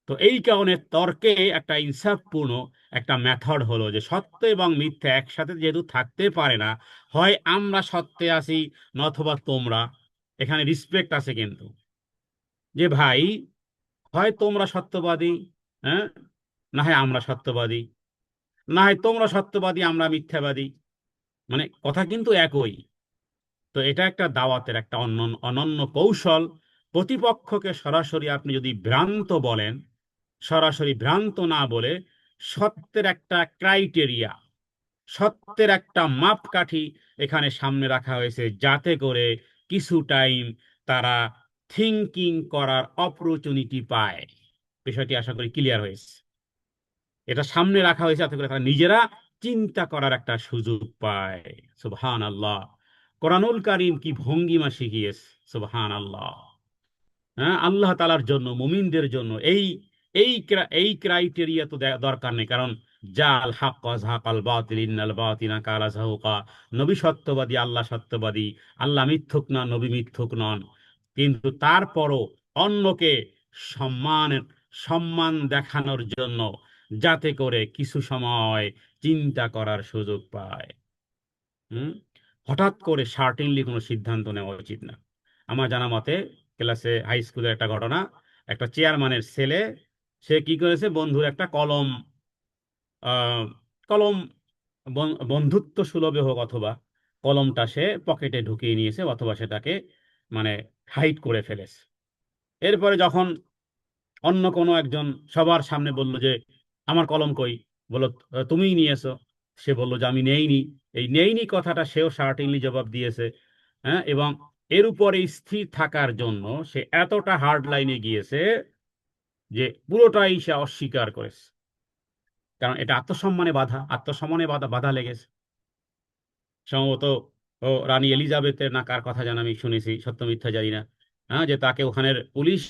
তো এই কারণে তর্কে একটা ইনসাফপূর্ণ একটা মেথড হলো যে সত্য এবং মিথ্যা একসাথে যেহেতু থাকতে পারে না, হয় আমরা সত্যে আছি নথবা তোমরা। এখানে রিসপেক্ট আছে কিন্তু, যে ভাই, হয় তোমরা সত্যবাদী, হ্যাঁ, না হয় আমরা সত্যবাদী, না হয় তোমরা সত্যবাদী আমরা মিথ্যাবাদী, মানে কথা কিন্তু একই। তো এটা একটা দাওয়াতের একটা অনন্য অনন্য কৌশল। প্রতিপক্ষকে সরাসরি আপনি যদি ভ্রান্ত বলেন, সরাসরি ভ্রান্ত না বলে সত্যের একটা ক্রাইটেরিয়া, সত্যের একটা মাপকাঠি এখানে সামনে রাখা হয়েছে, যাতে করে কিছু টাইম তারা থিঙ্কিং করার অপরচুনিটি পায়। বিষয়টি আশা করি ক্লিয়ার হয়েছে। এটা সামনে রাখা হয়েছে যাতে করে তারা নিজেরা চিন্তা করার একটা সুযোগ পায়। সুবহান আল্লাহ! কোরআনুল কারীম কি ভঙ্গিমা শিখিয়েছে! সুবহান আল্লাহ! হ্যাঁ, আল্লাহ তাআলার জন্য, মুমিনদের জন্য এই ক্রাইটেরিয়া তো দরকার নেই, কারণ জাল হাক্ক যাহাকাল বাতিল ইন্নাল বাতিলা কানা যাহুকা। নবী সত্যবাদী, আল্লাহ সত্যবাদী, আল্লাহ মিথ্যুক না, নবী মিথ্যুক নন। কিন্তু তারপরও অন্যকে সম্মান সম্মান দেখানোর জন্য, যাতে করে কিছু সময় চিন্তা করার সুযোগ পায়। হুম। হঠাৎ করে সার্টেনলি কোনো সিদ্ধান্ত নেওয়া উচিত না। আমার জানা মতে ক্লাসে, হাই স্কুলের একটা ঘটনা, একটা চেয়ারম্যানের ছেলে, সে কি করেছে, বন্ধুর একটা কলম, আহ, কলম বন্ধুত্ব সুলভে হোক অথবা, কলমটা সে পকেটে ঢুকিয়ে নিয়েছে অথবা সেটাকে মানে হাইড করে ফেলেছে। এরপরে যখন অন্য কোনো একজন সবার সামনে বলল যে আমার কলম কই, বলল তুমিই নিয়েছো, সে বলল যে আমি নেইনি। এই নেইনি কথাটা সেও সার্টেনলি জবাব দিয়েছে। হ্যাঁ, এবং এর উপরে স্থির থাকার জন্য সে এতটা হার্ড লাইনে গিয়েছে যে পুরোটাই সে অস্বীকার করেছে, কারণ এটা আত্মসম্মানে বাধা, আত্মসম্মানে বাধা বাধা লেগেছে। সম্ভবত ও রানী এলিজাবেথের না কার কথা যেন আমি শুনেছি, সত্য মিথ্যা জানি না। হ্যাঁ, যে তাকে ওখানের পুলিশ,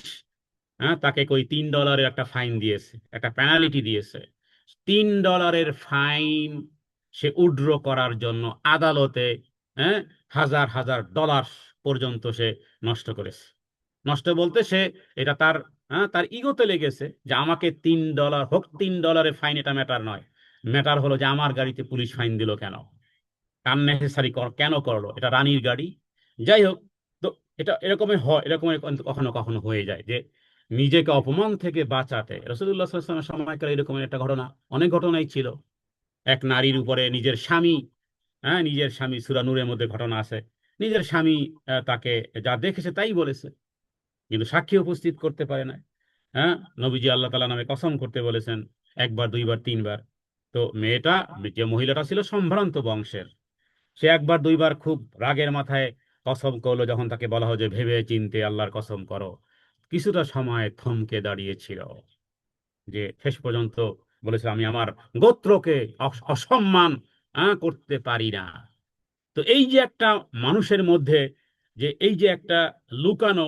হ্যাঁ, তাকে কই $3 একটা ফাইন দিয়েছে, একটা পেনাল্টি দিয়েছে। $3 ফাইন সে উড্র করার জন্য আদালতে, হ্যাঁ, হাজার হাজার ডলার পর্যন্ত সে নষ্ট করেছে। নষ্ট বলতে সে এটা তার, হ্যাঁ, তার ইগোতে লেগেছে যে আমাকে $3 হোক, $3 ফাইন, এটা ম্যাটার নয়। ম্যাটার হলো যে আমার গাড়িতে পুলিশ ফাইন দিল কেন, আননেসেসারি কেন করলো, এটা রানীর গাড়ি। যাই হোক, তো এটা এরকমই হয়, এরকমই কখনো কখনো হয়ে যায় যে নিজেকে অপমান থেকে বাঁচাতে রাসূলুল্লাহ সাল্লাল্লাহু আলাইহি ওয়াসাল্লামের সময়কালে এরকম একটা ঘটনা, অনেক ঘটনাই ছিল। এক নারীর উপরে নিজের স্বামী, হ্যাঁ, নিজের স্বামী, সূরা নূরের মধ্যে ঘটনা আছে, নিজের স্বামী তাকে যা দেখেছে তাই বলেছে, কিন্তু সাক্ষী উপস্থিত করতে পারে না। হ্যাঁ, নবীজি আল্লাহ তাআলা নামে কসম করতে বলেছেন, একবার, দুইবার, তিনবার। তো মেয়েটা, যে মহিলাটা ছিল সম্ভ্রান্ত বংশের, সে একবার দুইবার খুব রাগের মাথায় কসম করলো, যখন তাকে বলা হয় যে ভেবে চিন্তে আল্লাহর কসম করো, কিছুটা সময় থমকে দাঁড়িয়েছিল, যে শেষ পর্যন্ত বলেছিল আমি আমার গোত্রকে অসম্মান করতে পারি না। তো এই যে একটা মানুষের মধ্যে, যে এই যে একটা লুকানো,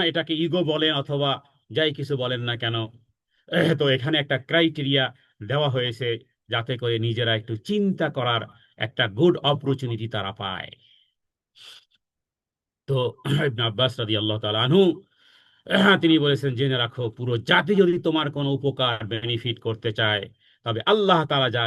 এটাকে ইগো বলেন অথবা যাই কিছু বলেন না কেন, তো এখানে একটা ক্রাইটেরিয়া দেওয়া হয়েছে যাতে করে নিজেরা একটু চিন্তা করার একটা গুড অপরচুনিটি তারা পায়। তো ইবনে আব্বাস রাদিয়াল্লাহু তাআলা আনহু, তিনি বলেছেন, জেনে রাখো, পুরো জাতি যদি তোমার কোনো উপকার বেনিফিট করতে চায়, তবে আল্লাহ তাআলা যা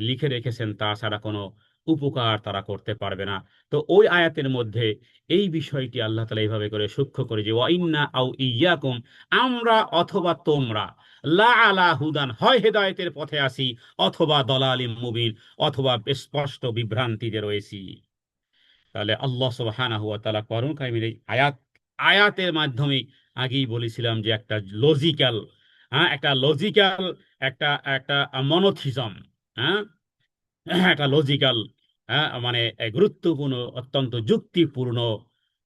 লিখে রেখেছেন তা ছাড়া কোনো উপকার তারা করতে পারবে না। তো ওই আয়াতের মধ্যে এই বিষয়টি আল্লাহ তাআলা এইভাবে করে সূক্ষ্ম করে যে ওয়া ইন্না আও ইয়াকুম, আমরা অথবা তোমরা, লা আলা হুদান, হয় হেদায়েতের পথে আসি, অথবা দলালিম মুবিন, অথবা স্পষ্ট বিভ্রান্তিতে রয়েছি। তাহলে আল্লাহ সুবহানাহু ওয়া তাআলা কোরআন কারীমের এই আয়াতের মাধ্যমে, আগেই বলেছিলাম যে একটা লজিক্যাল, একটা লজিক্যাল, একটা একটা মনোথিজম, হ্যাঁ, একটা লজিক্যাল, মানে গুরুত্বপূর্ণ, অত্যন্ত যুক্তিপূর্ণ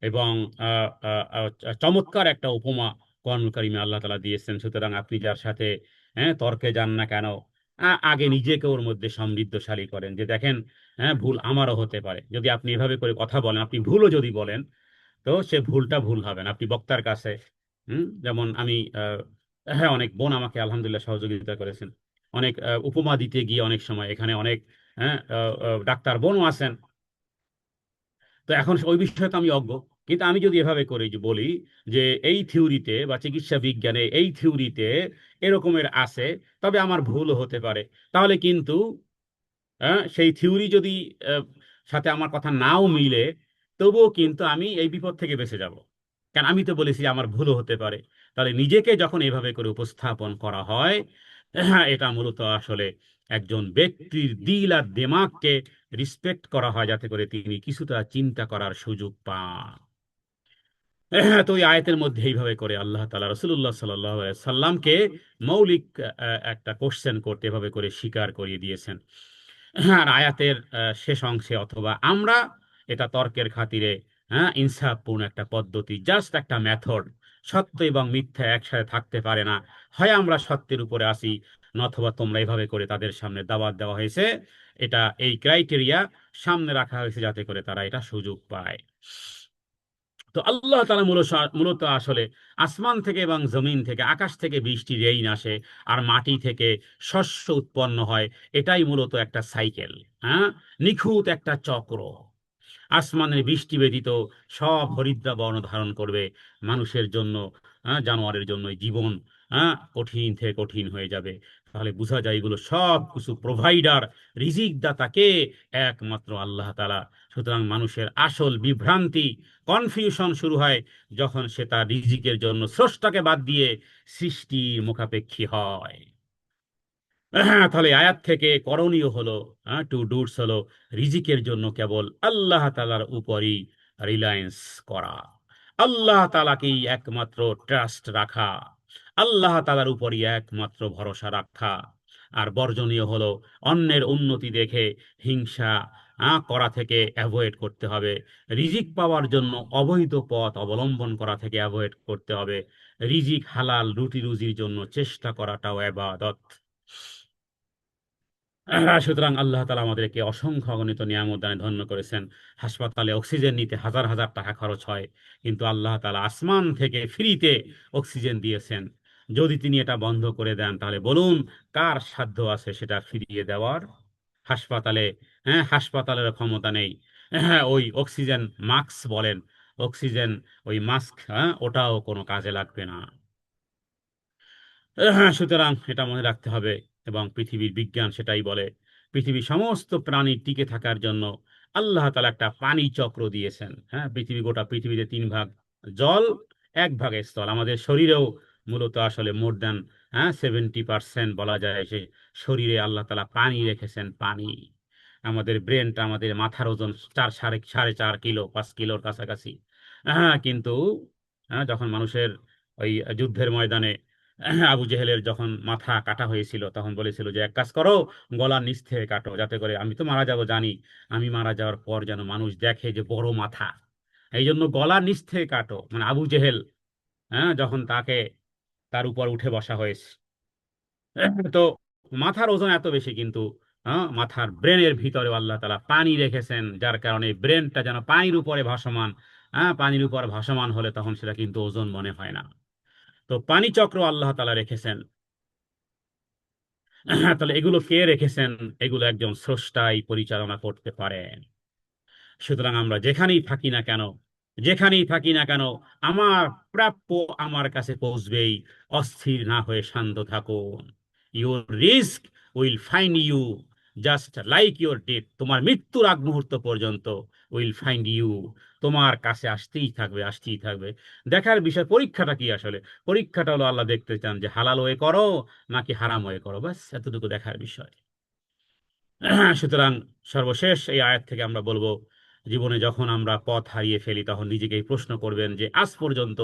এবং আহ, আহ, আহ, চমৎকার একটা উপমা কোরআন কারীমে আল্লাহ তাআলা দিয়েছেন। সুতরাং আপনি যার সাথে, হ্যাঁ, তর্কে যান না কেন, আগে নিজেকে ওর মধ্যে সমৃদ্ধশালী করেন, যে দেখেন, হ্যাঁ, ভুল আমারও হতে পারে। যদি আপনি এভাবে করে কথা বলেন, আপনি ভুলও যদি বলেন, তো সে ভুলটা ভুল হবে না। আপনি বক্তার কাছে, যেমন আমি, হ্যাঁ, অনেক বোন আমাকে আলহামদুলিল্লাহ সহযোগিতা করেছেন, অনেক উপমা দিতে গিয়ে অনেক সময় এখানে অনেক, হ্যাঁ, ডাক্তার বোনও আছেন। তো এখন ওই বিষয়ে তো আমি অজ্ঞ, কিন্তু আমি যদি এভাবে করে যে বলি যে এই থিওরিতে বা চিকিৎসা বিজ্ঞানে এই থিওরিতে এরকমের আছে, তবে আমার ভুলও হতে পারে, তাহলে কিন্তু, সেই থিওরি যদি আহ, সাথে আমার কথা নাও মিলে, তবুও কিন্তু আমি এই বিপদ থেকে বেঁচে যাব, কারণ আমি তো বলেছি যে আমার ভুলও হতে পারে। তাহলে নিজেকে যখন এভাবে করে উপস্থাপন করা হয়, এটা মূলত আসলে একজন ব্যক্তির দিল আর দিমাগকে রিসপেক্ট করা হয়, যাতে করে তিনি কিছুটা চিন্তা করার সুযোগ পান। তো এই আয়াতের মধ্যে এইভাবে করে আল্লাহ তাআলা রাসূলুল্লাহ সাল্লাল্লাহু আলাইহি সাল্লামকে মৌলিক একটা কোশ্চেন করতে এভাবে করে স্বীকার করিয়ে দিয়েছেন। আর আয়াতের শেষ অংশে, অথবা আমরা এটা তর্কের খাতিরে, হ্যাঁ, ইনসাফপূর্ণ একটা পদ্ধতি, জাস্ট একটা মেথড। সত্য এবং মিথ্যা একসাথে থাকতে পারে না, হয় আমরা সত্যের উপরে আসি, নথবা তোমরা এভাবে করে তাদের সামনে দাওয়াত দেওয়া হয়েছে। এটা এই ক্রাইটেরিয়া সামনে রাখা হয়েছে যাতে করে তারা এটা সুযোগ পায়। তো আল্লাহ তাআলা মূলত আসলে আসমান থেকে এবং জমিন থেকে, আকাশ থেকে বৃষ্টি রেইন আসে, আর মাটি থেকে শস্য উৎপন্ন হয়। এটাই মূলত একটা সাইকেল, হ্যাঁ, নিখুঁত একটা চক্র। আসমানের বৃষ্টি ব্যতীত সব হরিদ্রা বর্ণ ধারণ করবে। মানুষের জন্য, হ্যাঁ, জানোয়ারের জন্য এই জীবন, হ্যাঁ, কঠিন থেকে কঠিন হয়ে যাবে। তাহলে বোঝা যায় এগুলো সব কিছু প্রোভাইডার, রিজিক দাতাকে একমাত্র আল্লাহ তাআলা। সুতরাং মানুষের আসল বিভ্রান্তি, কনফিউশন শুরু হয় যখন সে তার রিজিকের জন্য স্রষ্টাকে বাদ দিয়ে সৃষ্টির মুখাপেক্ষী হয়। তাহলে আয়াত থেকে করণীয় হলো, টু ডুটস হলো, রিজিকের জন্য কেবল আল্লাহ তাআলার উপরই রিলায়েন্স করা, আল্লাহ তাআলাকেই একমাত্র ট্রাস্ট রাখা, আল্লাহ তাআলার উপরই একমাত্র ভরসা রাখা। আর বর্জনীয় হলো অন্যের উন্নতি দেখে হিংসা করা থেকে অ্যাভয়েড করতে হবে। রিজিক পাওয়ার জন্য অবৈধ পথ অবলম্বন করা থেকে অ্যাভয়েড করতে হবে। রিজিক হালাল রুটি রুজির জন্য চেষ্টা করাটাও ইবাদত। সুতরাং আল্লাহ তাআলা আমাদেরকে অসংখ্য অগণিত নিয়ামত দানে ধন্য করেছেন। হাসপাতালে অক্সিজেন নিতে হাজার হাজার টাকা খরচ হয়, কিন্তু আল্লাহ তাআলা আসমান থেকে ফ্রিতে অক্সিজেন দিয়েছেন। যদি তিনি এটা বন্ধ করে দেন, তাহলে বলুন কার সাধ্য আছে সেটা ফিরিয়ে দেওয়ার? হাসপাতালে, হ্যাঁ, হাসপাতালের ক্ষমতা নেই। হ্যাঁ, ওই অক্সিজেন মাস্ক বলেন, অক্সিজেন ওই মাস্ক, হ্যাঁ, ওটাও কোনো কাজে লাগবে না। হ্যাঁ, সুতরাং এটা মনে রাখতে হবে। এবং পৃথিবীর বিজ্ঞান সেটাই বলে, পৃথিবীর সমস্ত প্রাণীর টিকে থাকার জন্য আল্লাহ তাআলা একটা পানি চক্র দিয়েছেন। হ্যাঁ, গোটা পৃথিবীতে 3 ভাগ জল, 1 ভাগ স্থল। আমাদের শরীরেও মূলত আসলে মোর দ্যান, হ্যাঁ, 70% বলা যায় যে শরীরে আল্লাহ তাআলা পানি রেখেছেন, পানি। আমাদের ব্রেনটা, আমাদের মাথার ওজন সাড়ে 4 কিলো, 5 কিলোর কাছাকাছি। হ্যাঁ, কিন্তু যখন মানুষের ওই যুদ্ধের ময়দানে আবু জেহেলের যখন মাথা কাটা হয়েছিল, তখন বলেছিল যে এক কাজ করো, গলার নিচ থেকে কাটো, যাতে করে আমি তো মারা যাব জানি, আমি মারা যাওয়ার পর যেন মানুষ দেখে যে বড় মাথা। এই জন্য গলার নিচ থেকে কাটো, মানে আবু জেহেল, হ্যাঁ, যখন তার উপর উঠে বসা হয়েছে, তো মাথার ওজন এত বেশি, কিন্তু মাথার ব্রেনের ভিতরে আল্লাহ তাআলা পানি রেখেছেন, যার কারণে ব্রেনটা যেন পানির উপরে ভাসমান। পানির উপর ভাসমান হলে তখন সেটা কিন্তু ওজন মনে হয় না। তো পানি চক্র আল্লাহ তাআলা রেখেছেন। তাহলে এগুলো কে রেখেছেন? এগুলো একজন স্রষ্টাই পরিচালনা করতে পারেন। সুতরাং আমরা যেখানেই থাকি না কেন, যেখানেই থাকি না কেন, আমার প্রাপ্য আমার কাছে পৌঁছবেই। অস্থির না হয়ে শান্ত থাকুন। Your risk will find you, just like your death. তোমার মৃত্যুর আগ মুহূর্ত পর্যন্ত উইল ফাইন্ড ইউ, তোমার কাছে আসতেই থাকবে, আসতেই থাকবে। দেখার বিষয় পরীক্ষাটা কি আসলে? পরীক্ষাটা হলো আল্লাহ দেখতে চান যে হালাল ওয়ে করো নাকি হারাম ওয়ে করো, ব্যাস এতটুকু দেখার বিষয়। সুতরাং সর্বশেষ এই আয়াত থেকে আমরা বলবো, জীবনে যখন আমরা পথ হারিয়ে ফেলি, তখন নিজেকেই প্রশ্ন করবেন যে আজ পর্যন্ত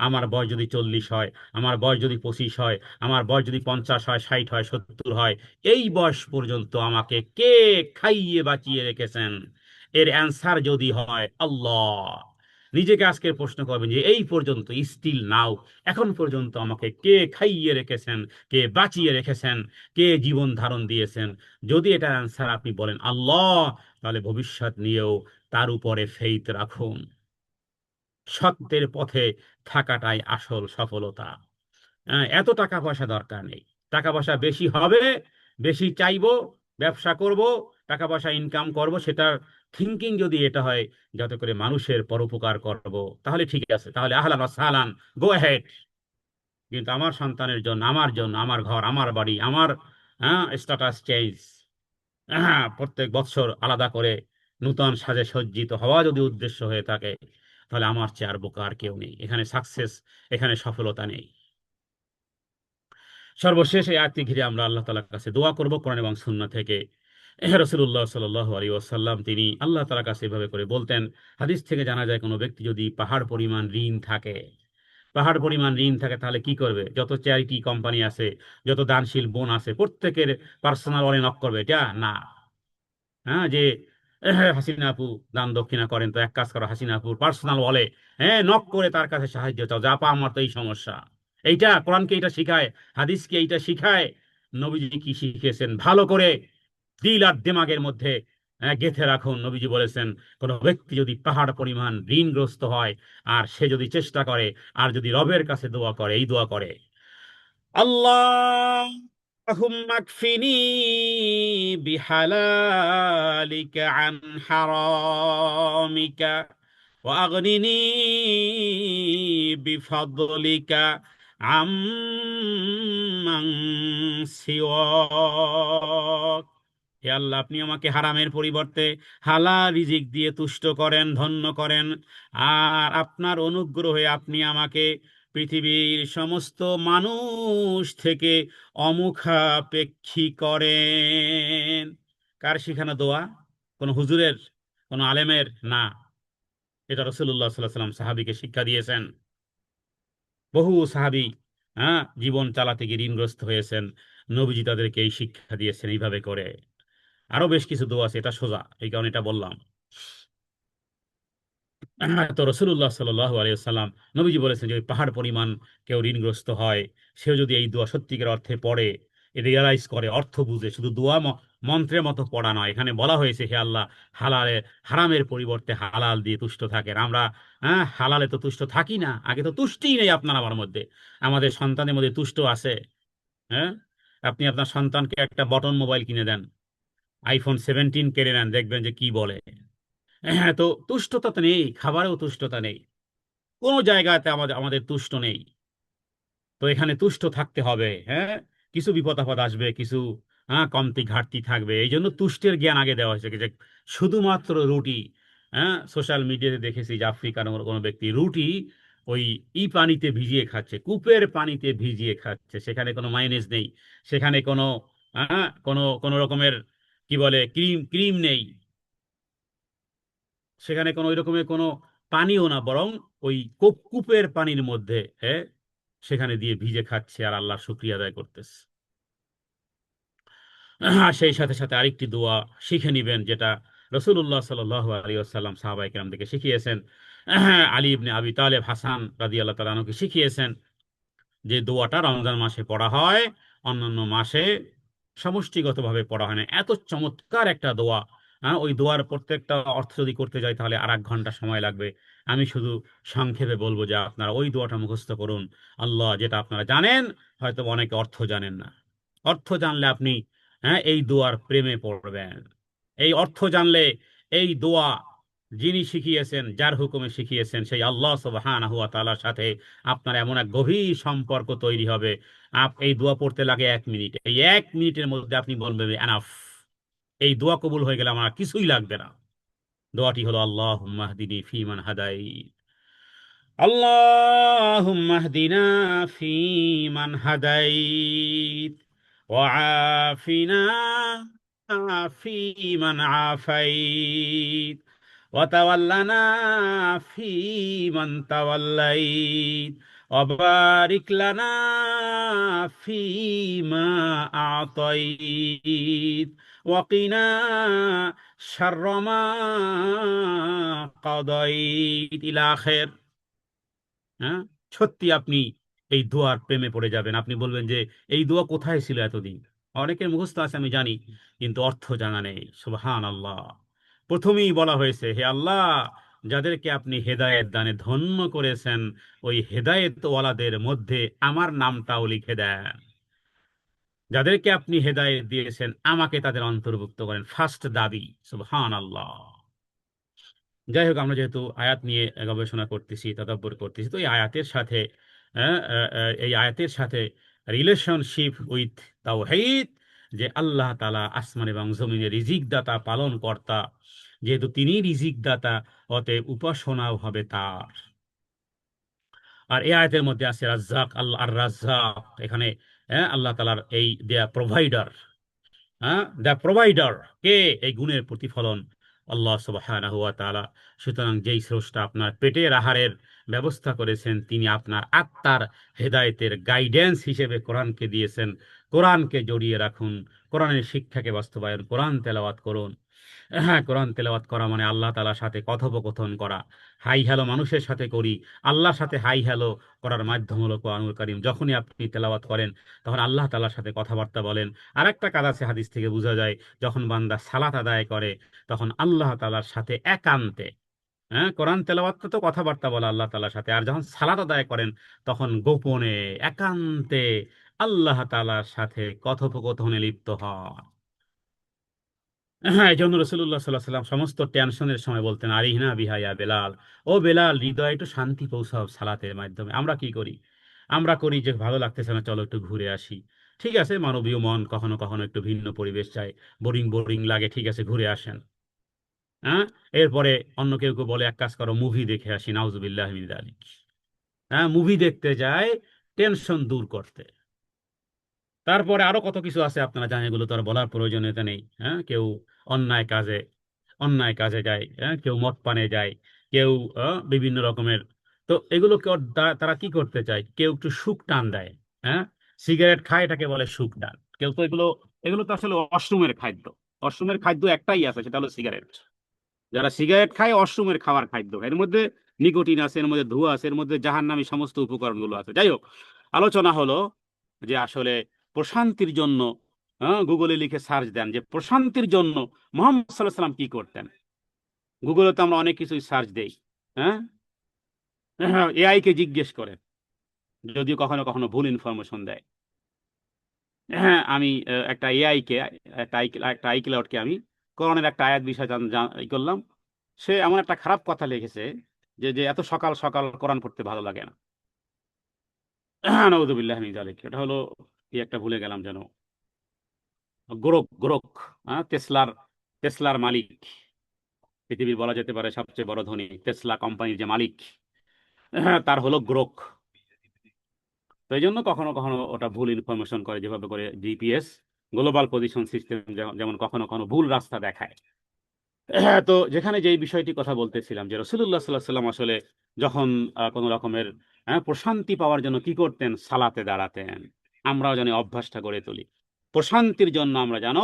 আমার বয়স যদি 40 হয়, আমার বয়স যদি 25 হয়, আমার বয়স যদি 50 হয়, 60 হয়, 70 হয়, এই বয়স পর্যন্ত আমাকে কে খাইয়ে বাঁচিয়ে রেখেছেন? এর অ্যান্সার যদি হয় আল্লাহ, নিজেকে আজকে প্রশ্ন করবেন যে এই পর্যন্ত, স্টিল নাও, এখন পর্যন্ত আমাকে কে খাইয়ে রেখেছেন, কে বাঁচিয়ে রেখেছেন, কে জীবন ধারণ দিয়েছেন? যদি এটা অ্যান্সার আপনি বলেন আল্লাহ, তাহলে ভবিষ্যৎ নিয়েও তার উপরে ফেইথ রাখুন। সত্যের পথে থাকাটাই আসল সফলতা। এত টাকা পয়সা দরকার নেই। টাকা পয়সা বেশি হবে, বেশি চাইবো, ব্যবসা করব, টাকা পয়সা ইনকাম করব, সেটার থিঙ্কিং যদি এটা হয় যাতে করে মানুষের পরোপকার করব, তাহলে ঠিক আছে, তাহলে আহলান ওয়া সাহলান, গো অ্যাহেড। কিন্তু আমার সন্তানের জন্য, আমার জন্য, আমার ঘর, আমার বাড়ি, আমার, স্ট্যাটাস চেঞ্জ, প্রত্যেক বছর আলাদা করে নূতন সাজে সজ্জিত হওয়া যদি উদ্দেশ্য হয়ে থাকে, তাহলে আমার চেয়ে আর বোকা আর কেউ নেই। এখানে সাকসেস, এখানে সফলতা নেই। সর্বশেষ এই আয়াতটি ঘিরে আমরা আল্লাহ তাআলার কাছে দোয়া করব কোরআন এবং সুন্নাহ থেকে। রাসূলুল্লাহ সাল্লাল্লাহু আলাইহি ওয়াসাল্লাম তিনি আল্লাহ তাআলার কাছে এভাবে করে বলতেন। হাদিস থেকে জানা যায় কোনো ব্যক্তি যদি পাহাড় পরিমাণ ঋণ থাকে, পাহাড় পরিমাণ ঋণ থাকে, তাহলে কি করবে? যত চ্যারিটি কোম্পানি আছে, যত দানশীল বোন আছে, প্রত্যেকের পার্সোনাল ওয়ালে নক করবে? এটা না। হ্যাঁ, যে হাসিনা আপু দান দক্ষিণা করেন, তো এক কাজ করো, হাসিনা আপুর পার্সোনাল ওয়ালে হ্যাঁ নক করে তার কাছে সাহায্য চাও, যে আপা আমার তো এই সমস্যা। এইটা কোরআনকে এটা শিখায়, হাদিসকে এইটা শিখায়, নবীজি কি শিখিয়েছেন ভালো করে দিল আর দিমাগের মধ্যে গেঁথে রাখুন। নবীজি বলেছেন, কোন ব্যক্তি যদি পাহাড় পরিমাণ ঋণগ্রস্ত হয়, আর সে যদি চেষ্টা করে, আর যদি রবের কাছে দোয়া করে, এই দোয়া করে, আল্লাহুম্মা কফিনি বিহালালিকা আন হারামিকা ওয়া আগনিনি বিফাদলিকা আম্মান সিওয়াক। হে আল্লাহ, আপনি আমাকে হারামের পরিবর্তে হালাল রিজিক দিয়ে তুষ্ট করেন, ধন্য করেন। আর আপনার অনুগ্রহে আপনি আমাকে পৃথিবীর সমস্ত মানুষ থেকে অমুখাপেক্ষী করেন। কার শিখানো দোয়া? কোন হুজুরের, কোন আলেমের না। এটা রাসূলুল্লাহ সাল্লাল্লাহু আলাইহি ওয়াসাল্লাম সাহাবীকে শিক্ষা দিয়েছেন। বহু সাহাবী জীবন চালাতে গিয়ে ঋণগ্রস্ত হয়েছেন, নবীজি তাদেরকে এই শিক্ষা দিয়েছেন এইভাবে করে। আরো বেশ কিছু দোয়া আছে, এটা সোজা, এই কারণে এটা বললাম। তো রসুল্লাহ সাল্লাল্লাহু আলাইহি ওয়াসাল্লাম নবীজি বলেছেন যে ওই পাহাড় পরিমাণ কেউ ঋণগ্রস্ত হয়, সেও যদি এই দোয়া সত্যিকার অর্থে পড়ে, রিয়ালাইজ করে, অর্থ বুঝে, শুধু দোয়া মন্ত্রের মতো পড়া নয়। এখানে বলা হয়েছে, হে আল্লাহ, হালালে হারামের পরিবর্তে হালাল দিয়ে তুষ্ট থাকেন। আমরা হালালে তো তুষ্ট থাকি না, আগে তো তুষ্টিই নেই আপনার আমার মধ্যে। আমাদের সন্তানের মধ্যে তুষ্ট আছে? হ্যাঁ, আপনি আপনার সন্তানকে একটা বটন মোবাইল কিনে দেন, iPhone 17 কেড়ে নেন, দেখবেন যে কি বলে। হ্যাঁ, তো তুষ্টতা তো নেই, খাবারেও তুষ্টতা নেই, কোনো জায়গাতে আমাদের আমাদের তুষ্ট নেই। তো এখানে তুষ্ট থাকতে হবে। হ্যাঁ, কিছু বিপদ আপদ আসবে, কিছু কমতি ঘাটতি থাকবে, এই জন্য তুষ্টের জ্ঞান আগে দেওয়া হয়েছে। যে শুধুমাত্র রুটি, সোশ্যাল মিডিয়াতে দেখেছি যে আফ্রিকার কোনো ব্যক্তি রুটি ওই পানিতে ভিজিয়ে খাচ্ছে, কূপের পানিতে ভিজিয়ে খাচ্ছে, সেখানে কোনো মাইনেজ নেই, সেখানে কোনো কোনো কোনো রকমের কি বলে ক্রিম ক্রিম নেই, সেখানে কোনো ওই রকমের কোনো পানিও না, বরং ওই কূপের পানির মধ্যে সেখানে দিয়ে ভিজে খাচ্ছে আর আল্লাহর শুকরিয়া আদায় করতেছে। সেই সাথে সাথে আরেকটি দোয়া শিখে নিবেন, যেটা রসুল্লাহ সাল্লাল্লাহু আলাইহি ওয়াসাল্লাম সাহাবায়ে কেরামদেরকে শিখিয়েছেন। আলী ইবনে আবি তালেব, হাসান রাদিয়াল্লাহু তাআলা আনহুকে শিখিয়েছেন, যে দোয়াটা রমজান মাসে পড়া হয়, অন্যান্য মাসে সমষ্টিগতভাবে পড়া হয় না। এত চমৎকার একটা দোয়া। ওই দোয়ার প্রত্যেকটা অর্থ যদি করতে যাই তাহলে আর 1 ঘন্টা সময় লাগবে। আমি শুধু সংক্ষেপে বলবো যে আপনারা ওই দোয়াটা মুখস্থ করুন। আল্লাহ, যেটা আপনারা জানেন, হয়তো অনেকে অর্থ জানেন না, অর্থ জানলে আপনি এই দোয়ার প্রেমে পড়বেন। এই অর্থ জানলে এই দোয়া যিনি শিখিয়েছেন, যার হুকুমে শিখিয়েছেন, সেই আল্লাহ সুবহানাহু ওয়া তাআলার সাথে আপনার এমন এক গভীর সম্পর্ক তৈরি হবে। এই দোয়া পড়তে লাগে 1 মিনিট, এই 1 মিনিটের মধ্যে আপনি বলবেন এনাফ, এই দোয়া কবুল হয়ে গেলে আমার আর কিছুই লাগবে না। দোয়াটি হলো, আল্লাহুম্মা হদিনি ফিমান হাদাইত, আল্লাহুম্মা হদিনা ফিমান হাদাইত, ওয়া আফিনা ফিমান আফাইত, ওয়া তাওয়াল্লানা ফিমান তাওয়াল্লাইত, ওয়া বারিক লানা ফিমা আতাইত, ওয়া কিনা শাররা মা কাদাইত, ইলা আখির। হ্যাঁ, সত্যি আপনি এই দোয়ার প্রেমে পড়ে যাবেন। আপনি বলবেন যে এই দোয়া কোথায় ছিল এতদিন? অনেকের মুখস্থ আছে আমি জানি, কিন্তু অর্থ জানা নেই। সুবহানাল্লাহ। প্রথমেই বলা হয়েছে, হে আল্লাহ, যাদেরকে আপনি হেদায়েত দানে ধন্য করেছেন, ওই হেদায়েত ওয়ালাদের মধ্যে আমার নামটাও লিখে দেন। যাদেরকে আপনি হেদায়েত দিয়েছেন, আমাকে তাদের অন্তর্ভুক্ত করেন, ফার্স্ট দাবি। সুবহানাল্লাহ। যাই হোক, আমরা যেহেতু আয়াত নিয়ে গবেষণা করতেছি, তাদাব্বর করতেছি, তো এই আয়াতের সাথে রিলেশনশিপ উইথ তাওহীদ, যে আল্লাহ তাআলা আসমান এবং জমিনের রিজিক দাতা, পালন কর্তা, যেহেতু তিনি রিজিক দাতা, অতএব উপাসনাও হবে তার। আর এই আয়াতের মধ্যে আছে রাজ্জাক, আল্লাহ আর রাজ্জাক। এখানে হ্যাঁ, আল্লাহ তাআলার এই দেয়া প্রোভাইডার, হ্যাঁ, দ্য প্রোভাইডার কে? এই গুণের প্রতিফলন আল্লাহ সুবহানাহু ওয়া তাআলা। সুতরাং যেই স্রষ্টা আপনার পেটের আহারের ব্যবস্থা করেছেন, তিনি আপনার আত্মার হেদায়েতের গাইডেন্স হিসেবে কোরআনকে দিয়েছেন। কোরআনকে জড়িয়ে রাখুন, কোরআনের শিক্ষাকে বাস্তবায়ন, কোরআন তেলাওয়াত করুন। হ্যাঁ, কোরআন তেলাওয়াত করা মানে আল্লাহ তাআলার সাথে কথোপকথন করা। হাই হ্যালো মানুষের সাথে করি, আল্লাহর সাথে হাই হ্যালো করার মাধ্যম হলো কোরআনুল কারীম। যখনই আপনি তেলাওয়াত করেন তখন আল্লাহ তাআলার সাথে কথাবার্তা বলেন। আর একটা কাজ আছে, হাদিস থেকে বোঝা যায়, যখন বান্দা সালাত আদায় করে তখন আল্লাহ তাআলার সাথে একান্তে, হ্যাঁ, কোরআন তেলাওয়াত তো কথাবার্তা বলা আল্লাহ তাআলার সাথে, আর যখন সালাত আদায় করেন তখন গোপনে একান্তে আল্লাহ তাআলার সাথে কথোপকথনে লিপ্ত হন। হ্যাঁ, এই জন্য রসুল্লাহ সাল্লাহ সাল্লাম সমস্ত টেনশনের সময় বলতেন, আরিহনা বিহাইয়া বেলাল, ও বেলাল, হৃদয়ে একটু শান্তি পৌঁছাও সালাতের মাধ্যমে। আমরা কি করি? আমরা করি যে ভালো লাগতেছে না, চলো একটু ঘুরে আসি। ঠিক আছে, মানবীয় মন কখনো কখনো একটু ভিন্ন পরিবেশ চাই, বোরিং বোরিং লাগে, ঠিক আছে ঘুরে আসেন। হ্যাঁ, এরপরে অন্য কেউ কেউ বলে এক কাজ করো, মুভি দেখে আসি, নাউজুবিল্লাহ মিন যালিক। হ্যাঁ, মুভি দেখতে যায় টেনশন দূর করতে। তারপরে আরো কত কিছু আছে আপনারা জানেন, এগুলো তো আর বলার প্রয়োজনীয়তা নেই। হ্যাঁ, কেউ অন্যায় কাজে অন্যায় কাজে যায়, হ্যাঁ, কেউ মদ পানে যায়, কেউ বিভিন্ন রকমের। তো এগুলো তারা কি করতে চায়? কেউ একটু সুখ টান দেয়, হ্যাঁ, সিগারেট খায়, এটাকে বলে সুখ টান। কেউ তো এগুলো এগুলো তো আসলে অশ্রুমের খাদ্য। অশ্রুমের খাদ্য একটাই আছে, সেটা হলো সিগারেট। যারা সিগারেট খায় অশ্রুমের খাওয়ার খাদ্য, এর মধ্যে নিকোটিন আছে, এর মধ্যে ধোঁয়া আছে, এর মধ্যে জাহান্নামী সমস্ত উপকরণগুলো আছে। যাই হোক, আলোচনা হলো যে আসলে প্রশান্তির জন্য, গুগলে লিখে সার্চ দেন যে প্রশান্তির জন্য মোহাম্মদ সাল্লাল্লাহু আলাইহি সাল্লাম কি করতেন। গুগলে তো আমরা অনেক কিছুই সার্চ দেই। হ্যাঁ, এআই কে জিজ্ঞেস করে, যদিও কখনো কখনো ভুল ইনফরমেশন দেয়। হ্যাঁ, আমি একটা এআই কে, একটা আইক্লাউডকে আমি কোরআনের একটা আয়াত বিষয় ই করলাম। সে এমন একটা খারাপ কথা লিখেছে যে যে এত সকাল সকাল কোরআন পড়তে ভালো লাগে না। নাউযুবিল্লাহি মিন যালিক। এটা হলো কি একটা ভুলে গেলাম যেন, গোরক গোরক, হ্যাঁ, টেসলার মালিক, পৃথিবীর বলা যেতে পারে সবচেয়ে বড় ধনী টেসলা কোম্পানির যে মালিক, হ্যাঁ, তার হলো গ্রোক। তো এই জন্য কখনো কখনো ওটা ভুল ইনফরমেশন করে, যেভাবে করে জিপিএস, গ্লোবাল পজিশন সিস্টেম, যেমন কখনো কখনো ভুল রাস্তা দেখায়। হ্যাঁ, তো যেখানে যে বিষয়টি কথা বলতেছিলাম, যে রসুল্লাহ সাল্লাহ সাল্লাম আসলে যখন কোনো রকমের, হ্যাঁ, প্রশান্তি পাওয়ার জন্য কি করতেন? সালাতে দাঁড়াতেন। আমরাও যেন অভ্যাসটা গড়ে তুলি, প্রশান্তির জন্য আমরা যেন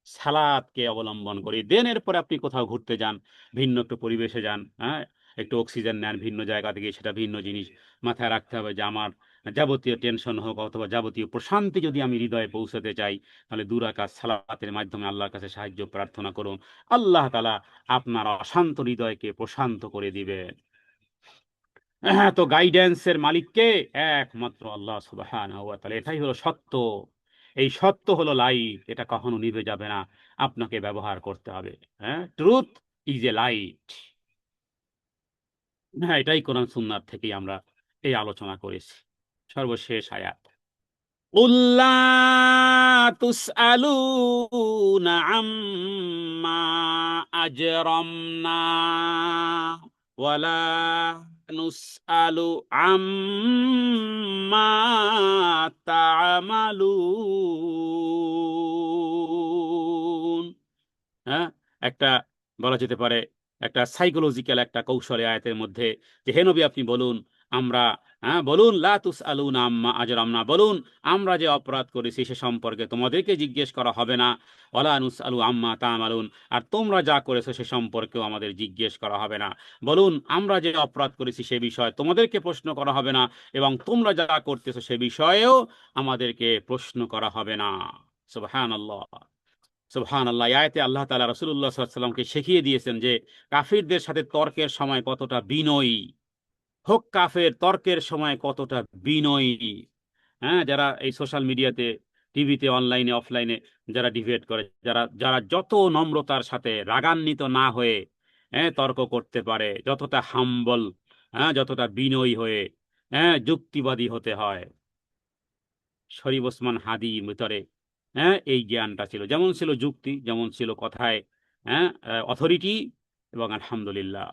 সালাতকে অবলম্বন করি। দেন এরপরে আপনি কোথাও ঘুরতে যান, ভিন্ন একটু পরিবেশে যান, হ্যাঁ, একটু অক্সিজেন নেন ভিন্ন জায়গা থেকে, সেটা ভিন্ন জিনিস। মাথায় রাখতে হবে যে আমার যাবতীয় টেনশন হোক অথবা যাবতীয় প্রশান্তি যদি আমি হৃদয়ে পৌঁছাতে চাই, তাহলে দুরাকাত সালাতের মাধ্যমে আল্লাহর কাছে সাহায্য প্রার্থনা করুন। আল্লাহ তাআলা আপনার অশান্ত হৃদয়কে প্রশান্ত করে দিবেন। হ্যাঁ, তো গাইডেন্সের মালিককে একমাত্র আল্লাহ সুবহানাহু ওয়া তাআলা। এটাই হলো সত্য। এই সত্য হলো লাইট, এটা কখনো নিভে যাবে না, আপনাকে ব্যবহার করতে হবে। হ্যাঁ, ট্রুথ ইজ এ লাইট। হ্যাঁ, এটাই কোরআন সুন্নাহ থেকেই আমরা এই আলোচনা করেছি। সর্বশেষ আয়াত, উল্লা তুসআলুনা আম্মা আজরামনা ওয়ালা নুসআলু আম্মা তা'মালুন। হ্যাঁ, একটা বলা যেতে পারে একটা সাইকোলজিক্যাল একটা কৌশলে আয়াতের মধ্যে, যে হে নবী আপনি বলুন, আমরা, হ্যাঁ, বলুন লা তুসআলুনা আম্মা আজরামনা, বলুন আমরা যে অপরাধ করেছি সে সম্পর্কে তোমাদেরকে জিজ্ঞেস করা হবে না। ওয়ালা নুসআলু আম্মা তা'মালুন, আর তোমরা যা করেছো সে সম্পর্কেও আমাদের জিজ্ঞেস করা হবে না। বলুন আমরা যে অপরাধ করেছি সে বিষয়ে তোমাদেরকে প্রশ্ন করা হবে না, এবং তোমরা যা করতেছো সে বিষয়েও আমাদেরকে প্রশ্ন করা হবে না। সুবহানাল্লাহ, সুবহানাল্লাহ। এই আয়াতে আল্লাহ তাআলা রাসূলুল্লাহ সাল্লাল্লাহু আলাইহি ওয়াসাল্লামকে শিখিয়ে দিয়েছেন যে কাফিরদের সাথে তর্কের সময় কতটা বিনয়ী হোক, কাফের তর্কের সময় কতটা বিনয়ী। হ্যাঁ, যারা এই সোশ্যাল মিডিয়াতে, টিভিতে, অনলাইনে, অফলাইনে যারা ডিবেট করে, যারা যারা যত নম্রতার সাথে রাগান্বিত না হয়ে, হ্যাঁ, তর্ক করতে পারে, যতটা হাম্বল, হ্যাঁ, যতটা বিনয়ী হয়ে, হ্যাঁ, যুক্তিবাদী হতে হয়, শরীফ ওসমান হাদি ভিতরে, হ্যাঁ, এই জ্ঞানটা ছিল। যেমন ছিল যুক্তি, যেমন ছিল কথায়, হ্যাঁ, অথরিটি, এবং আলহামদুলিল্লাহ।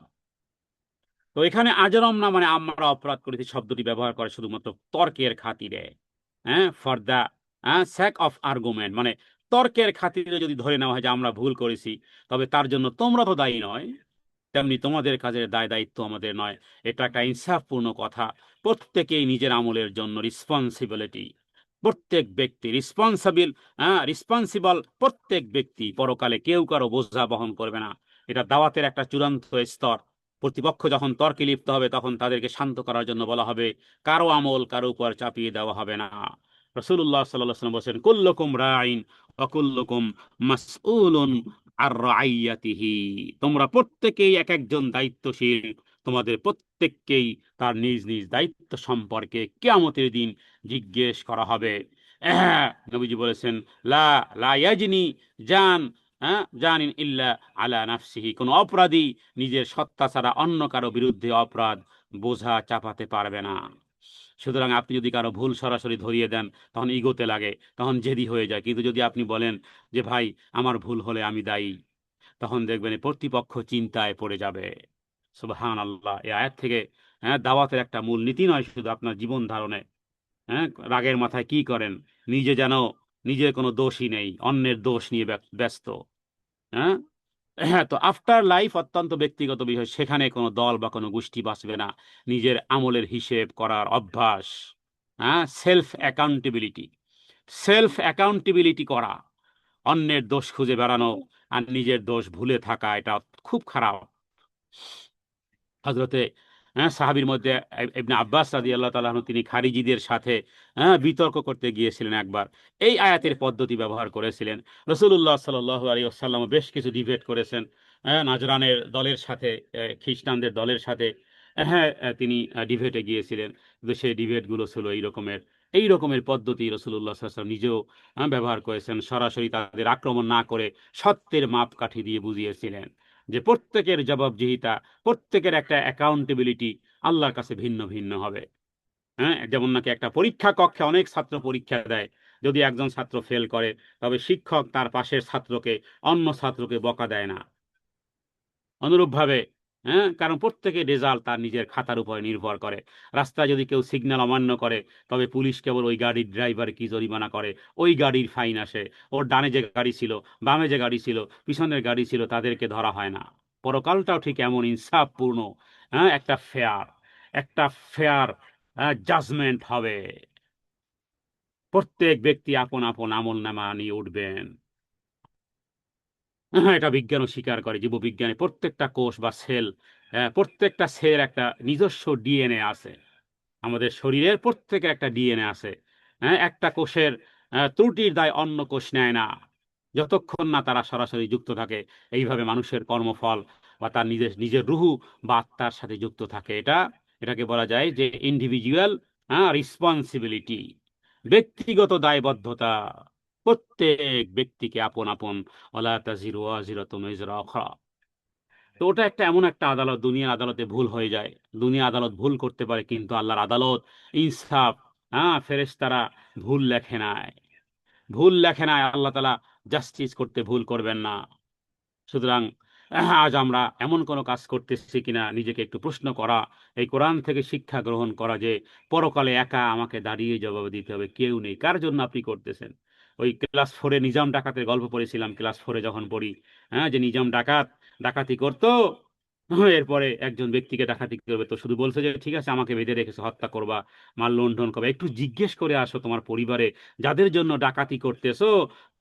তো এখানে আজরম না মানে আমরা অপরাধ করেছি শব্দটি ব্যবহার করে শুধুমাত্র তর্কের খাতিরে। হ্যাঁ, for the sec of argument, মানে তর্কের খাতিরে যদি ধরে নেওয়া হয় যে আমরা ভুল করেছি, তবে তার জন্য তোমরা তো দায়ী নয়, তেমনি তোমাদের কাজের দায় দায়িত্ব আমাদের নয়। এটা একটা ইনসাফপূর্ণ কথা। প্রত্যেকেই নিজের আমলের জন্য রিসপন্সিবিলিটি, প্রত্যেক ব্যক্তি রিসপন্সিবল, রিসপন্সিবল প্রত্যেক ব্যক্তি, পরকালে কেউ কারো বোঝা বহন করবে না। এটা দাওয়াতের একটা চূড়ান্ত স্তর। প্রতিপক্ষ যখন তর্কে লিপ্ত হবে তখন তাদেরকে শান্ত করার জন্য বলা হবে, কারো আমল কারো উপর চাপিয়ে দেওয়া হবে না। রাসূলুল্লাহ সাল্লাল্লাহু আলাইহি ওয়াসাল্লাম বলেন, কুল্লুকুম রাইন ওয়া কুল্লুকুম মাসউলুন আর রাইয়াতিহি, তোমরা প্রত্যেকেই এক একজন দায়িত্বশীল, তোমাদের প্রত্যেককেই তার নিজ নিজ দায়িত্ব সম্পর্কে কিয়ামতের দিন জিজ্ঞেস করা হবে। নবীজি বলেছেন, লা লা ইয়াজনি জান, জানিন ইল্লা আলা নাফসিহি, কোন অপরাধী নিজের সত্তা ছাড়া অন্য কারো বিরুদ্ধে অপরাধ বোঝা চাপাতে পারবে না। সুতরাং আপনি যদি কারো ভুল সরাসরি ধরিয়ে দেন তখন ইগোতে লাগে, তখন জেদি হয়ে যায়। কিন্তু যদি আপনি বলেন যে ভাই আমার ভুল হলে আমি দায়ী, তখন দেখবেন এই প্রতিপক্ষ চিন্তায় পড়ে যাবে। সুবহান আল্লাহ। এই আয়াত থেকে দাওয়াতের একটা মূল নীতি নয় শুধু আপনার জীবন ধারণে, রাগের মাথায় কি করেন, নিজে যেন নিজের কোনো দোষই নেই, অন্যের দোষ নিয়ে ব্যস্ত। হ্যাঁ, হ্যাঁ, তো আফটার লাইফ অত্যন্ত ব্যক্তিগত বিষয়, সেখানে কোনো দল বা কোনো গোষ্ঠী বাঁচবে না। নিজের আমলের হিসেব করার অভ্যাস, সেলফ অ্যাকাউন্টেবিলিটি, সেলফ অ্যাকাউন্টেবিলিটি করা, অন্যের দোষ খুঁজে বেড়ানো আর নিজের দোষ ভুলে থাকা, এটা খুব খারাপ। হজরতে সাহাবীর মধ্যে ইবনে আব্বাস রাদিয়াল্লাহু তাআলা আনহু, তিনি খারিজিদের সাথে বিতর্ক করতে গিয়েছিলেন একবার, এই আয়াতের পদ্ধতি ব্যবহার করেছিলেন। রাসূলুল্লাহ সাল্লাল্লাহু আলাইহি ওয়াসাল্লাম বেশ কিছু ডিবেট করেছেন নাজরানের দলের সাথে, খ্রিস্টানদের দলের সাথে। তিনি ডিবেটে গিয়েছিলেন, কিন্তু সেই ডিবেটগুলো ছিল এই রকমের পদ্ধতি রাসূলুল্লাহ সাল্লাল্লাহু আলাইহি ওয়াসাল্লাম নিজেও ব্যবহার করেছেন। সরাসরি তাদের আক্রমণ না করে সত্যের মাপকাঠি দিয়ে বুঝিয়েছিলেন যে প্রত্যেকের জবাবদিহিতা, প্রত্যেকের একটা অ্যাকাউন্টেবিলিটি আল্লাহর কাছে ভিন্ন ভিন্ন হবে। যেমন নাকি একটা পরীক্ষা কক্ষে অনেক ছাত্র পরীক্ষা দেয়, যদি একজন ছাত্র ফেল করে তবে শিক্ষক তার পাশের ছাত্রকে, অন্য ছাত্রকে বকা দেয় না। অনুরূপভাবে, কারণ প্রত্যেকের রেজাল্ট তার নিজের খাতার উপরে নির্ভর করে। রাস্তায় যদি কেউ সিগন্যাল অমান্য করে তবে পুলিশ কেবল ওই গাড়ির ড্রাইভার কি জরিমানা করে, ওই গাড়ির ফাইন আসে। ওর ডানে যে গাড়ি ছিল, বামে যে গাড়ি ছিল, পিছনের গাড়ি ছিল, তাদেরকে ধরা হয় না। পরকালটাও ঠিক এমন ইনসাফপূর্ণ, একটা ফেয়ার, একটা ফেয়ার জাজমেন্ট হবে। প্রত্যেক ব্যক্তি আপন আপন আমল নামা নিয়ে উঠবেন। এটা বিজ্ঞানও স্বীকার করে। জীববিজ্ঞানে প্রত্যেকটা কোষ বা সেল, প্রত্যেকটা সেলের একটা নিজস্ব ডিএনএ আছে। আমাদের শরীরের প্রত্যেকের একটা ডিএনএ আছে। একটা কোষের ত্রুটির দায় অন্য কোষ নেয় না, যতক্ষণ না তারা সরাসরি যুক্ত থাকে এইভাবে মানুষের কর্মফল বা তার নিজের নিজের রুহু বা আত্মার সাথে যুক্ত থাকে। এটাকে বলা যায় যে ইন্ডিভিজুয়াল রেসপন্সিবিলিটি, ব্যক্তিগত দায়বদ্ধতা। প্রত্যেক ব্যক্তিকে আপন আপন, ওয়ালা তাজিরু ওয়াজিরাতুন উযরা উখরা। তো ওটা একটা এমন একটা আদালত, দুনিয়ার আদালতে ভুল হয়ে যায়। দুনিয়া আদালত ভুল করতে পারে, কিন্তু আল্লাহর আদালত ইনসাফ। ফেরেশতারা ভুল লেখে নাই, ভুল লেখে নাই। আল্লাহ তাআলা জাস্টিস করতে ভুল করবেন না। সুতরাং আজ আমরা এমন কোনো কাজ করতেছি কিনা নিজেকে একটু প্রশ্ন করা, এই কোরআন থেকে শিক্ষা গ্রহণ করা যে পরকালে একা আমাকে দাঁড়িয়ে জবাব দিতে হবে, কেউ নেই। কার জন্য আপনি করতেছেন? ওই ক্লাস 4-এ নিজাম ডাকাতের গল্প পড়েছিলাম, ক্লাস 4-এ যখন পড়ি, যে নিজাম ডাকাত ডাকাতি করতো। এরপরে একজন ব্যক্তিকে ডাকাতি করবে তো শুধু বলছে যে ঠিক আছে আমাকে বেঁধে রেখেছে, হত্যা করবা, মার লুণ্ঠন করবা, একটু জিজ্ঞেস করে আসো তোমার পরিবারে যাদের জন্য ডাকাতি করতেছো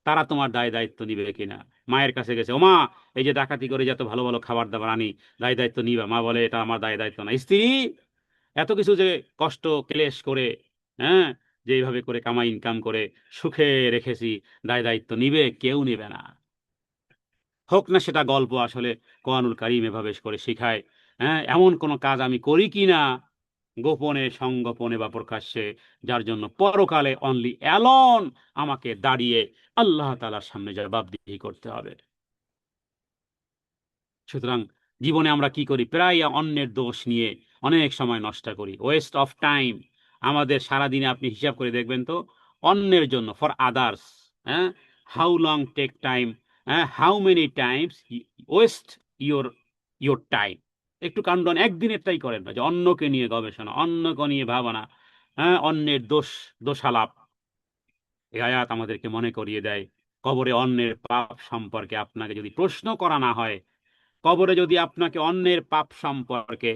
তারা তোমার দায় দায়িত্ব নিবে কিনা। মায়ের কাছে গেছে, ও মা, এই যে ডাকাতি করে যত ভালো ভালো খাবার দাবার আনি, দায় দায়িত্ব নিবা? মা বলে এটা আমার দায় দায়িত্ব না। স্ত্রী এত কিছু যে কষ্ট ক্লেশ করে, হ্যাঁ, যে এইভাবে করে কামাই ইনকাম করে সুখে রেখেছি, দায় দায়িত্ব নিবে? কেউ নিবে না। হোক না সেটা গল্প, আসলে কোরআনুল কারীম এভাবে করে শিখায়। এমন কোনো কাজ আমি করি কি না, গোপনে সংগোপনে বা প্রকাশ্যে, যার জন্য পরকালে অনলি অ্যালন আমাকে দাঁড়িয়ে আল্লাহ তাআলার সামনে জবাবদিহি করতে হবে। সুতরাং জীবনে আমরা কি করি? প্রায় অন্যের দোষ নিয়ে অনেক সময় নষ্ট করি, ওয়েস্ট অফ টাইম। আমাদের সারাদিনে আপনি হিসাব করে দেখবেন তো, অন্যের জন্য, ফর আদার্স, হ্যাঁ, how long take time, how many times waste your your time. একটু কাউন্টডাউন, একদিনেরটাই করেন না যে অন্যকে নিয়ে গবেষণা, অন্যকে নিয়ে ভাবনা, অন্যের দোষালাপ। এই আয়াত আমাদেরকে মনে করিয়ে দেয়, কবরে অন্যের পাপ সম্পর্কে আপনাকে যদি প্রশ্ন করা না হয়, কবরে যদি আপনাকে অন্যের পাপ সম্পর্কে,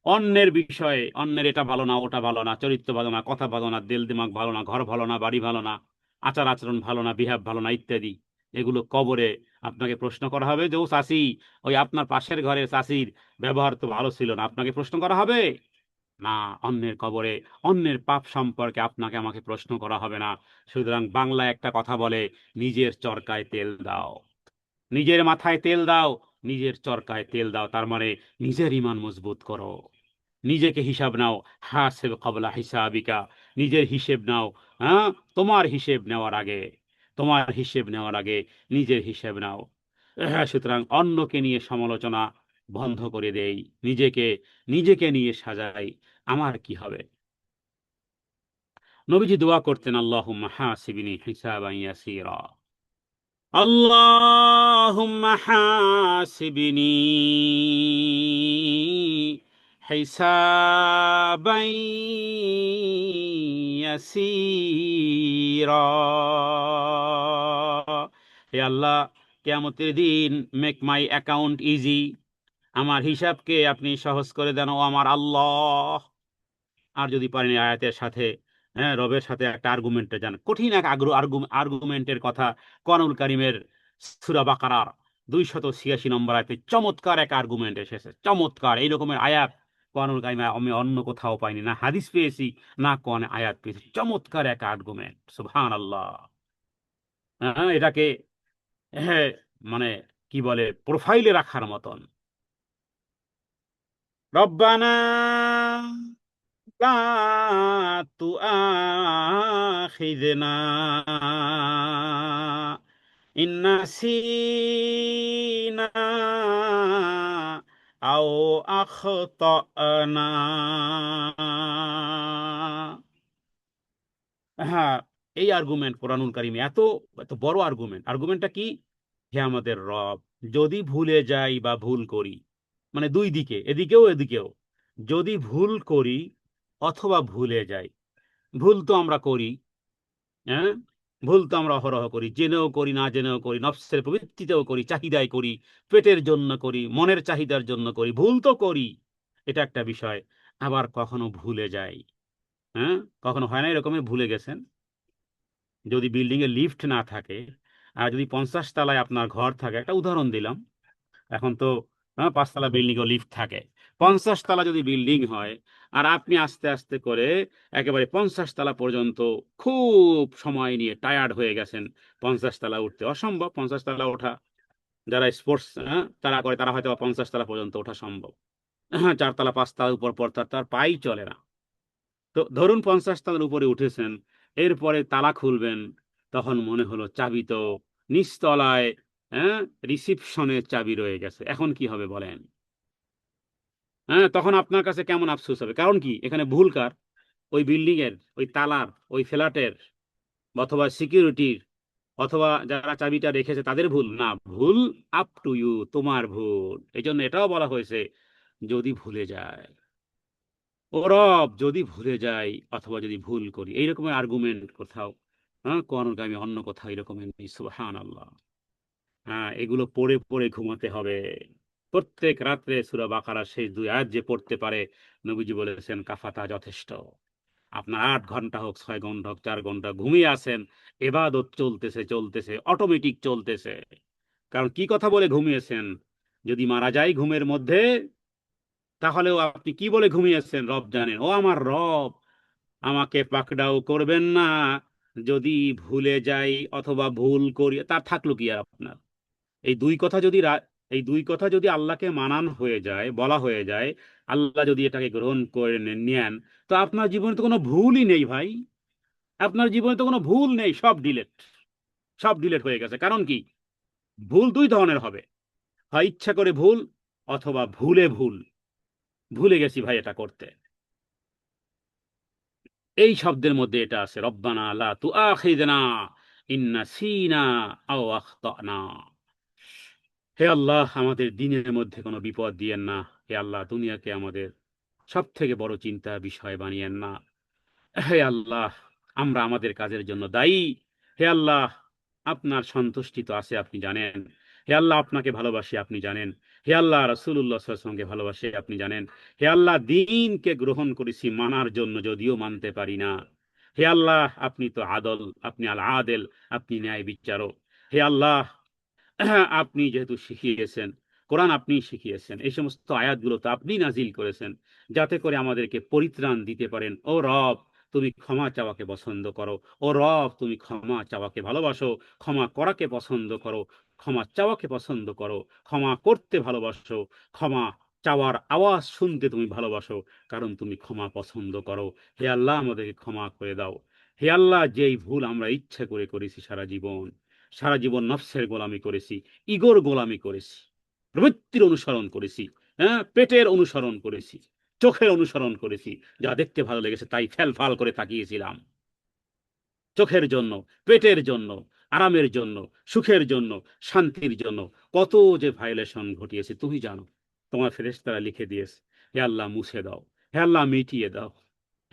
অন্যের বিষয়ে, অন্যের এটা ভালো না, ওটা ভালো না, চরিত্র ভালো না, কথা ভালো না, দিল দিমাগ ভালো না, ঘর ভালো না, বাড়ি ভালো না, আচার আচরণ ভালো না, বিহেভ ভালো না, ইত্যাদি, এগুলো কবরে আপনাকে প্রশ্ন করা হবে যে ও চাচি, ওই আপনার পাশের ঘরের চাচির ব্যবহার তো ভালো ছিল না, আপনাকে প্রশ্ন করা হবে না। অন্যের কবরে অন্যের পাপ সম্পর্কে আপনাকে আমাকে প্রশ্ন করা হবে না। সুতরাং বাংলা একটা কথা বলে, নিজের চরকায় তেল দাও, নিজের মাথায় তেল দাও, নিজের চরকায় তেল দাও। তার মানে নিজের ইমান মজবুত করো, নিজেকে হিসাব নাও। হাসিব ক্বাবলা হিসাবিকা, নিজের হিসেব নাও। হ্যাঁ, তোমার হিসেব নেওয়ার আগে, তোমার হিসেব নেওয়ার আগে নিজের হিসেব নাও। হ্যাঁ, সুতরাং অন্যকে নিয়ে সমালোচনা বন্ধ করে দেই, নিজেকে নিজেকে নিয়ে সাজাই, আমার কি হবে। নবীজি দোয়া করতেন, আল্লাহুম্মা হাসিবনি হিসাবান ইয়াসীরা, আল্লাহুম্মা হাসিবনি হিসাবান ইয়াসীরা। হে আল্লাহ, কিয়ামতের দিন মেক মাই অ্যাকাউন্ট ইজি, আমার হিসাবকে আপনি সহজ করে দেন ও আমার আল্লাহ। আর যদি পারেন এই আয়াতের সাথে, হ্যাঁ, রবের সাথে একটা আর্গুমেন্টে যান, কঠিন এক আর্গুমেন্টের কথা কোরআনুল কারীমের সূরা বাকারার 286 নম্বর আয়াতে চমৎকার এক আর্গুমেন্ট এসেছে। চমৎকার এই রকমের আয়াত কোরআনুল কারীমে আমি অন্য কোথাও পাইনি, না হাদিস পেয়েছি, না কোরআনে আয়াত পেয়েছি। চমৎকার এক আর্গুমেন্ট, সুবহানাল্লাহ। হ্যাঁ, এটাকে, হ্যাঁ, মানে কি বলে, প্রোফাইলে রাখার মতন। রব্বানা লা তুআখিযনা ইন নাসিনা আও আখতানা। হ্যাঁ, এই আর্গুমেন্ট কোরআনুল কারীমে এত এত বড় আর্গুমেন্ট। আর্গুমেন্টটা কি? হে আমাদের রব, যদি ভুলে যাই বা ভুল করি, মানে দুই দিকে, এদিকেও এদিকেও, যদি ভুল করি অথবা ভুলে যাই। ভুল তো আমরা করি, হ্যাঁ, ভুল তো আমরা অহরহ করি, জেনেও করি, না জেনেও করি, নফসের প্রবৃত্তিতেও করি, চাহিদায় করি, পেটের জন্য করি, মনের চাহিদার জন্য করি, ভুল তো করি, এটা একটা বিষয়। আবার কখনো ভুলে যাই। হ্যাঁ, কখনো হয় না এরকমই ভুলে গেছেন, যদি বিল্ডিং এ লিফট না থাকে, আর যদি 50 তলায় আপনার ঘর থাকে, একটা উদাহরণ দিলাম, এখন তো 5 তলা বিল্ডিং ও লিফট থাকে, 50 তলা যদি বিল্ডিং হয়, আর আপনি আস্তে আস্তে করে একেবারে 50 তলা পর্যন্ত খুব সময় নিয়ে টায়ার্ড হয়ে গেছেন, 50 তলা উঠতে অসম্ভব, 50 তলা ওঠা, যারা স্পোর্টস তারা করে, তারা হয়তো 50 তলা পর্যন্ত ওঠা সম্ভব। হ্যাঁ, 4 তলা 5 তলার উপর পর তার তার পাই চলে না। তো ধরুন 50 তলার উপরে উঠেছেন, এরপরে তালা খুলবেন, তখন মনে হলো চাবি তো নিচতলায়, হ্যাঁ, রিসিপশনের চাবি রয়ে গেছে, এখন কি হবে বলেন? হ্যাঁ, তখন আপনার কাছে কেমন আফসোস হবে? কারণ কি, এখানে ভুল কার? ওই বিল্ডিং এর, ওই তালার, ওই ফ্ল্যাটের, অথবা সিকিউরিটির, অথবা যারা চাবিটা রেখেছে তাদের ভুল না? ভুল আপ টু ইউ, তোমার ভুল। এই জন্য এটাও বলা হয়েছে, যদি ভুলে যায়, ও রব, যদি ভুলে যাই অথবা যদি ভুল করি, এইরকমের আর্গুমেন্ট কোথাও, হ্যাঁ, কোরআনুল কারীমে অন্য কোথাও এরকমের নেই। সুবহানাল্লাহ। হ্যাঁ, এগুলো পড়ে পড়ে ঘুমাতে হবে প্রত্যেক রাত্রে। সূরা বাকারার শেষ 2 আয়াত যে পড়তে পারে, নবীজি বলেছেন কাফাতা, যথেষ্ট। আপনার 8 ঘন্টা হোক, 6 ঘন্টা হোক, 4 ঘন্টা ঘুমিয়ে আছেন, এবাদত চলতেছে চলতেছে, অটোমেটিক চলতেছে। কারণ কি কথা বলে ঘুমিয়েছেন? যদি মারা যায় ঘুমের মধ্যে, তাহলেও আপনি কি বলে ঘুমিয়েছেন রব জানেন। ও আমার রব, আমাকে পাকড়াও করবেন না যদি ভুলে যাই অথবা ভুল করি। তার থাকলো কি আর আপনার? এই দুই কথা যদি এই দুই কথা যদি আল্লাহকে মানান হয়ে যায়, বলা হয়ে যায়, আল্লাহ যদি এটাকে গ্রহণ করে নেন, তো আপনার জীবনে তো কোনো ভুলই নেই ভাই। আপনার জীবনে তো কোনো ভুল নেই, সব ডিলেট, সব ডিলেট হয়ে গেছে। কারণ কি, ভুল দুই ধরনের হবে, হয় ইচ্ছা করে ভুল, অথবা ভুলে ভুল, ভুলে গেছি ভাই এটা করতে। এই শব্দের মধ্যে এটা আছে, রব্বানা লা তুআখিযনা ইন নাসিনা আও আখতানা। হে আল্লাহ, আমাদের দিনের মধ্যে কোনো বিপদ দিয়েন না। হে আল্লাহ, দুনিয়াকে আমাদের সব থেকে বড় চিন্তার বিষয় বানিয়েন না। হে আল্লাহ, আমরা আমাদের কাজের জন্য দায়ী, হে আল্লাহ, আপনার সন্তুষ্টি তো আছে আপনি জানেন। হে আল্লাহ, আপনাকে ভালোবাসি আপনি জানেন। হে আল্লাহ, রাসূলুল্লাহ সাল্লাল্লাহু আলাইহি ওয়াসাল্লামকে ভালোবাসি আপনি জানেন। হে আল্লাহ, দিনকে গ্রহণ করেছি মানার জন্য, যদিও মানতে পারি না। হে আল্লাহ, আপনি তো আদল, আপনি আল আদেল, আপনি ন্যায় বিচারক। হে আল্লাহ, আপনি যেহেতু শিখিয়েছেন, কোরআন আপনি শিখিয়েছেন, এই সমস্ত আয়াতগুলো তো আপনি নাজিল করেছেন যাতে করে আমাদেরকে পরিত্রাণ দিতে পারেন। ও রব, তুমি ক্ষমা চাওয়াকে পছন্দ করো। ও রব, তুমি ক্ষমা চাওয়াকে ভালোবাসো, ক্ষমা করাকে পছন্দ করো, ক্ষমা চাওয়াকে পছন্দ করো, ক্ষমা করতে ভালোবাসো, ক্ষমা চাওয়ার আওয়াজ শুনতে তুমি ভালোবাসো, কারণ তুমি ক্ষমা পছন্দ করো। হে আল্লাহ, আমাদেরকে ক্ষমা করে দাও। হে আল্লাহ, যেই ভুল আমরা ইচ্ছা করে করেছি সারা জীবন, সারা জীবন নফসের গোলামি করেছি, ইগোর গোলামি করেছি, প্রবৃত্তির অনুসরণ করেছি, হ্যাঁ, পেটের অনুসরণ করেছি, চোখের অনুসরণ করেছি, যা দেখতে ভালো লেগেছে তাই ফ্যাল ফাল করে তাকিয়েছিলাম। চোখের জন্য, পেটের জন্য, আরামের জন্য, সুখের জন্য, শান্তির জন্য কত যে ভায়োলেশন ঘটিয়েছে তুমি জানো। তোমার ফেরেশতারা লিখে দিয়েছে। হে আল্লাহ, মুছে দাও। হে আল্লাহ, মিটিয়ে দাও।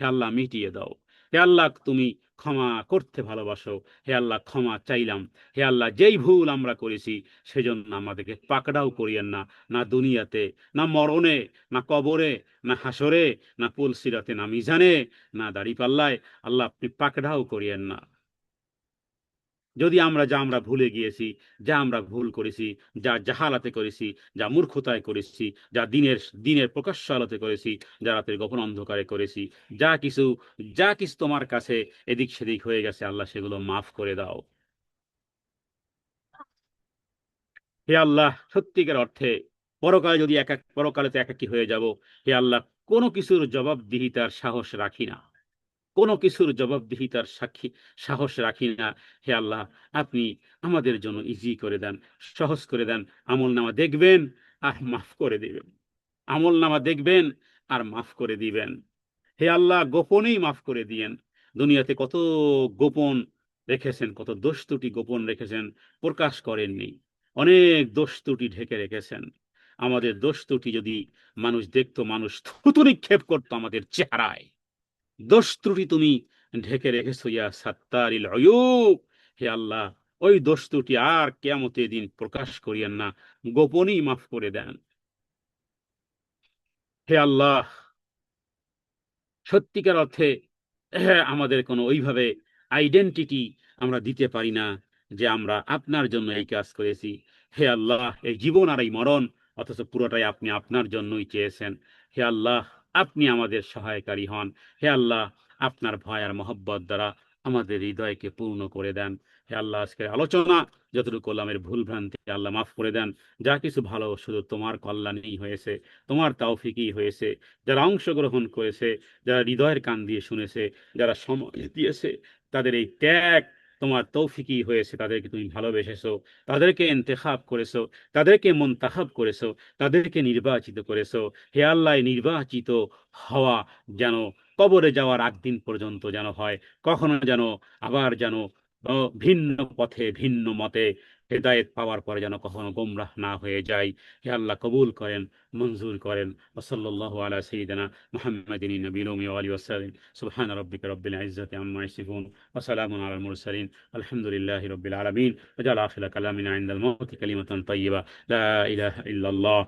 হে আল্লাহ, মিটিয়ে দাও। হে আল্লাহ, তুমি ক্ষমা করতে ভালোবাসো। হে আল্লাহ, ক্ষমা চাইলাম। হে আল্লাহ, যেই ভুল আমরা করেছি সেজন্য আমাদেরকে পাকড়াও করিয়েন না, না দুনিয়াতে, না মরণে, না কবরে, না হাসরে, না পুলসিরাতে, না মিজানে, না দাড়িপাল্লায়। আল্লাহ, আপনি পাকড়াও করিয়েন না। যদি আমরা ভুলে গিয়েছি, যা আমরা ভুল করেছি, যা জাহালাতে করেছি, যা মূর্খতায় করেছি, যা দিনের দিনের প্রকাশ্য আলোতে করেছি, যা রাতের গোপন অন্ধকারে করেছি, যা কিছু যা কিছু তোমার কাছে এদিক সেদিক হয়ে গেছে, আল্লাহ সেগুলো মাফ করে দাও। হে আল্লাহ, সত্যিকার অর্থে পরকালে যদি পরকালে তো একাকী হয়ে যাব। হে আল্লাহ, কোনো কিছুর জবাবদিহিতার সাহস রাখি না, কোনো কিছুর জবাবদিহিতার সাহস রাখি না। হে আল্লাহ, আপনি আমাদের জন্য ইজি করে দেন, সহজ করে দেন। আমল নামা দেখবেন আর মাফ করে দিবেন। আমল নামা দেখবেন আর মাফ করে দিবেন। হে আল্লাহ, গোপনেই মাফ করে দিয়েন। দুনিয়াতে কত গোপন রেখেছেন, কত দোষ ত্রুটি গোপন রেখেছেন, প্রকাশ করেননি। অনেক দোষ ত্রুটি ঢেকে রেখেছেন। আমাদের দোষ ত্রুটি যদি মানুষ দেখতো, মানুষ থুতু নিক্ষেপ করতো আমাদের চেহারায়। দোষ ত্রুটি তুমি ঢেকে রেখেছো ইয়া সাত্তারিল উয়ুব। হে আল্লাহ, ওই দোষ ত্রুটি আর কিয়ামতের দিন প্রকাশ করিয়েন না, গোপনেই মাফ করে দেন। হে আল্লাহ, সত্যিকার অর্থে আমাদের কোনো ওইভাবে আইডেন্টিটি আমরা দিতে পারি না যে আমরা আপনার জন্য এই কাজ করেছি। হে আল্লাহ, এই জীবন আর এই মরণ, অথচ পুরোটাই আপনি আপনার জন্যই চেয়েছেন। হে আল্লাহ, আপনি আমাদের সহায়কারী হন। হে আল্লাহ, আপনার ভয় আর মহব্বত দ্বারা আমাদের হৃদয়কে পূর্ণ করে দেন। হে আল্লাহ, আজকের আলোচনা যতটুকু করলাম এর ভুল ভ্রান্তি আল্লাহ মাফ করে দেন। যা কিছু ভালো শুধু তোমার কল্যাণেই হয়েছে, তোমার তৌফিকই হয়েছে। যারা অংশগ্রহণ করেছে, যারা হৃদয়ের কান দিয়ে শুনেছে, যারা সময় দিয়েছে, তাদের এই ত্যাগ তোমার তৌফিকই হয়েছে। তাদেরকে তুমি ভালোবেসেছো, তাদেরকে ইন্তেখাব করেছো, তাদেরকে মুনতাখাব করেছো, তাদেরকে নির্বাচিত করেছো। হে আল্লাহ, এই নির্বাচিত হওয়া যেন কবরে যাওয়ার আগ দিন পর্যন্ত যেন হয়, কখনো যেন আবার যেন ভিন্ন পথে ভিন্ন মতে হেদায়েত পাওয়ার পরে যেন কখনো গোমরাহ না হয়ে যায়। হে আল্লাহ, কবুল করেন, মঞ্জুর করেন। ওসল্লাল্লাহু আলা সাইয়্যিদিনা মুহাম্মাদিন নবিয়্যিল উম্মি ওয়া আলিহি ওয়াসাল্লাম। সুবহানা রাব্বিকা রাব্বিল ইজ্জাতি আম্মা ইয়াসিফুন ওয়া সালামুন আলাল মুরসালিন। আলহামদুলিল্লাহি রাব্বিল আলামিন। ওয়াজআল আখিরা কালামিনা ইনদাল মাউতি কালিমাতান তাইয়্যিবা লা ইলাহা ইল্লাল্লাহ।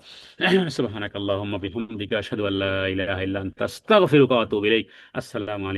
সুবহানাকাল্লাহুম্মা বিহামদিকা আশহাদু আল্লা ইলাহা ইল্লা আনতা আস্তাগফিরুকা ওয়া আতুবু ইলাইক। আসসালামু আলাইকুম।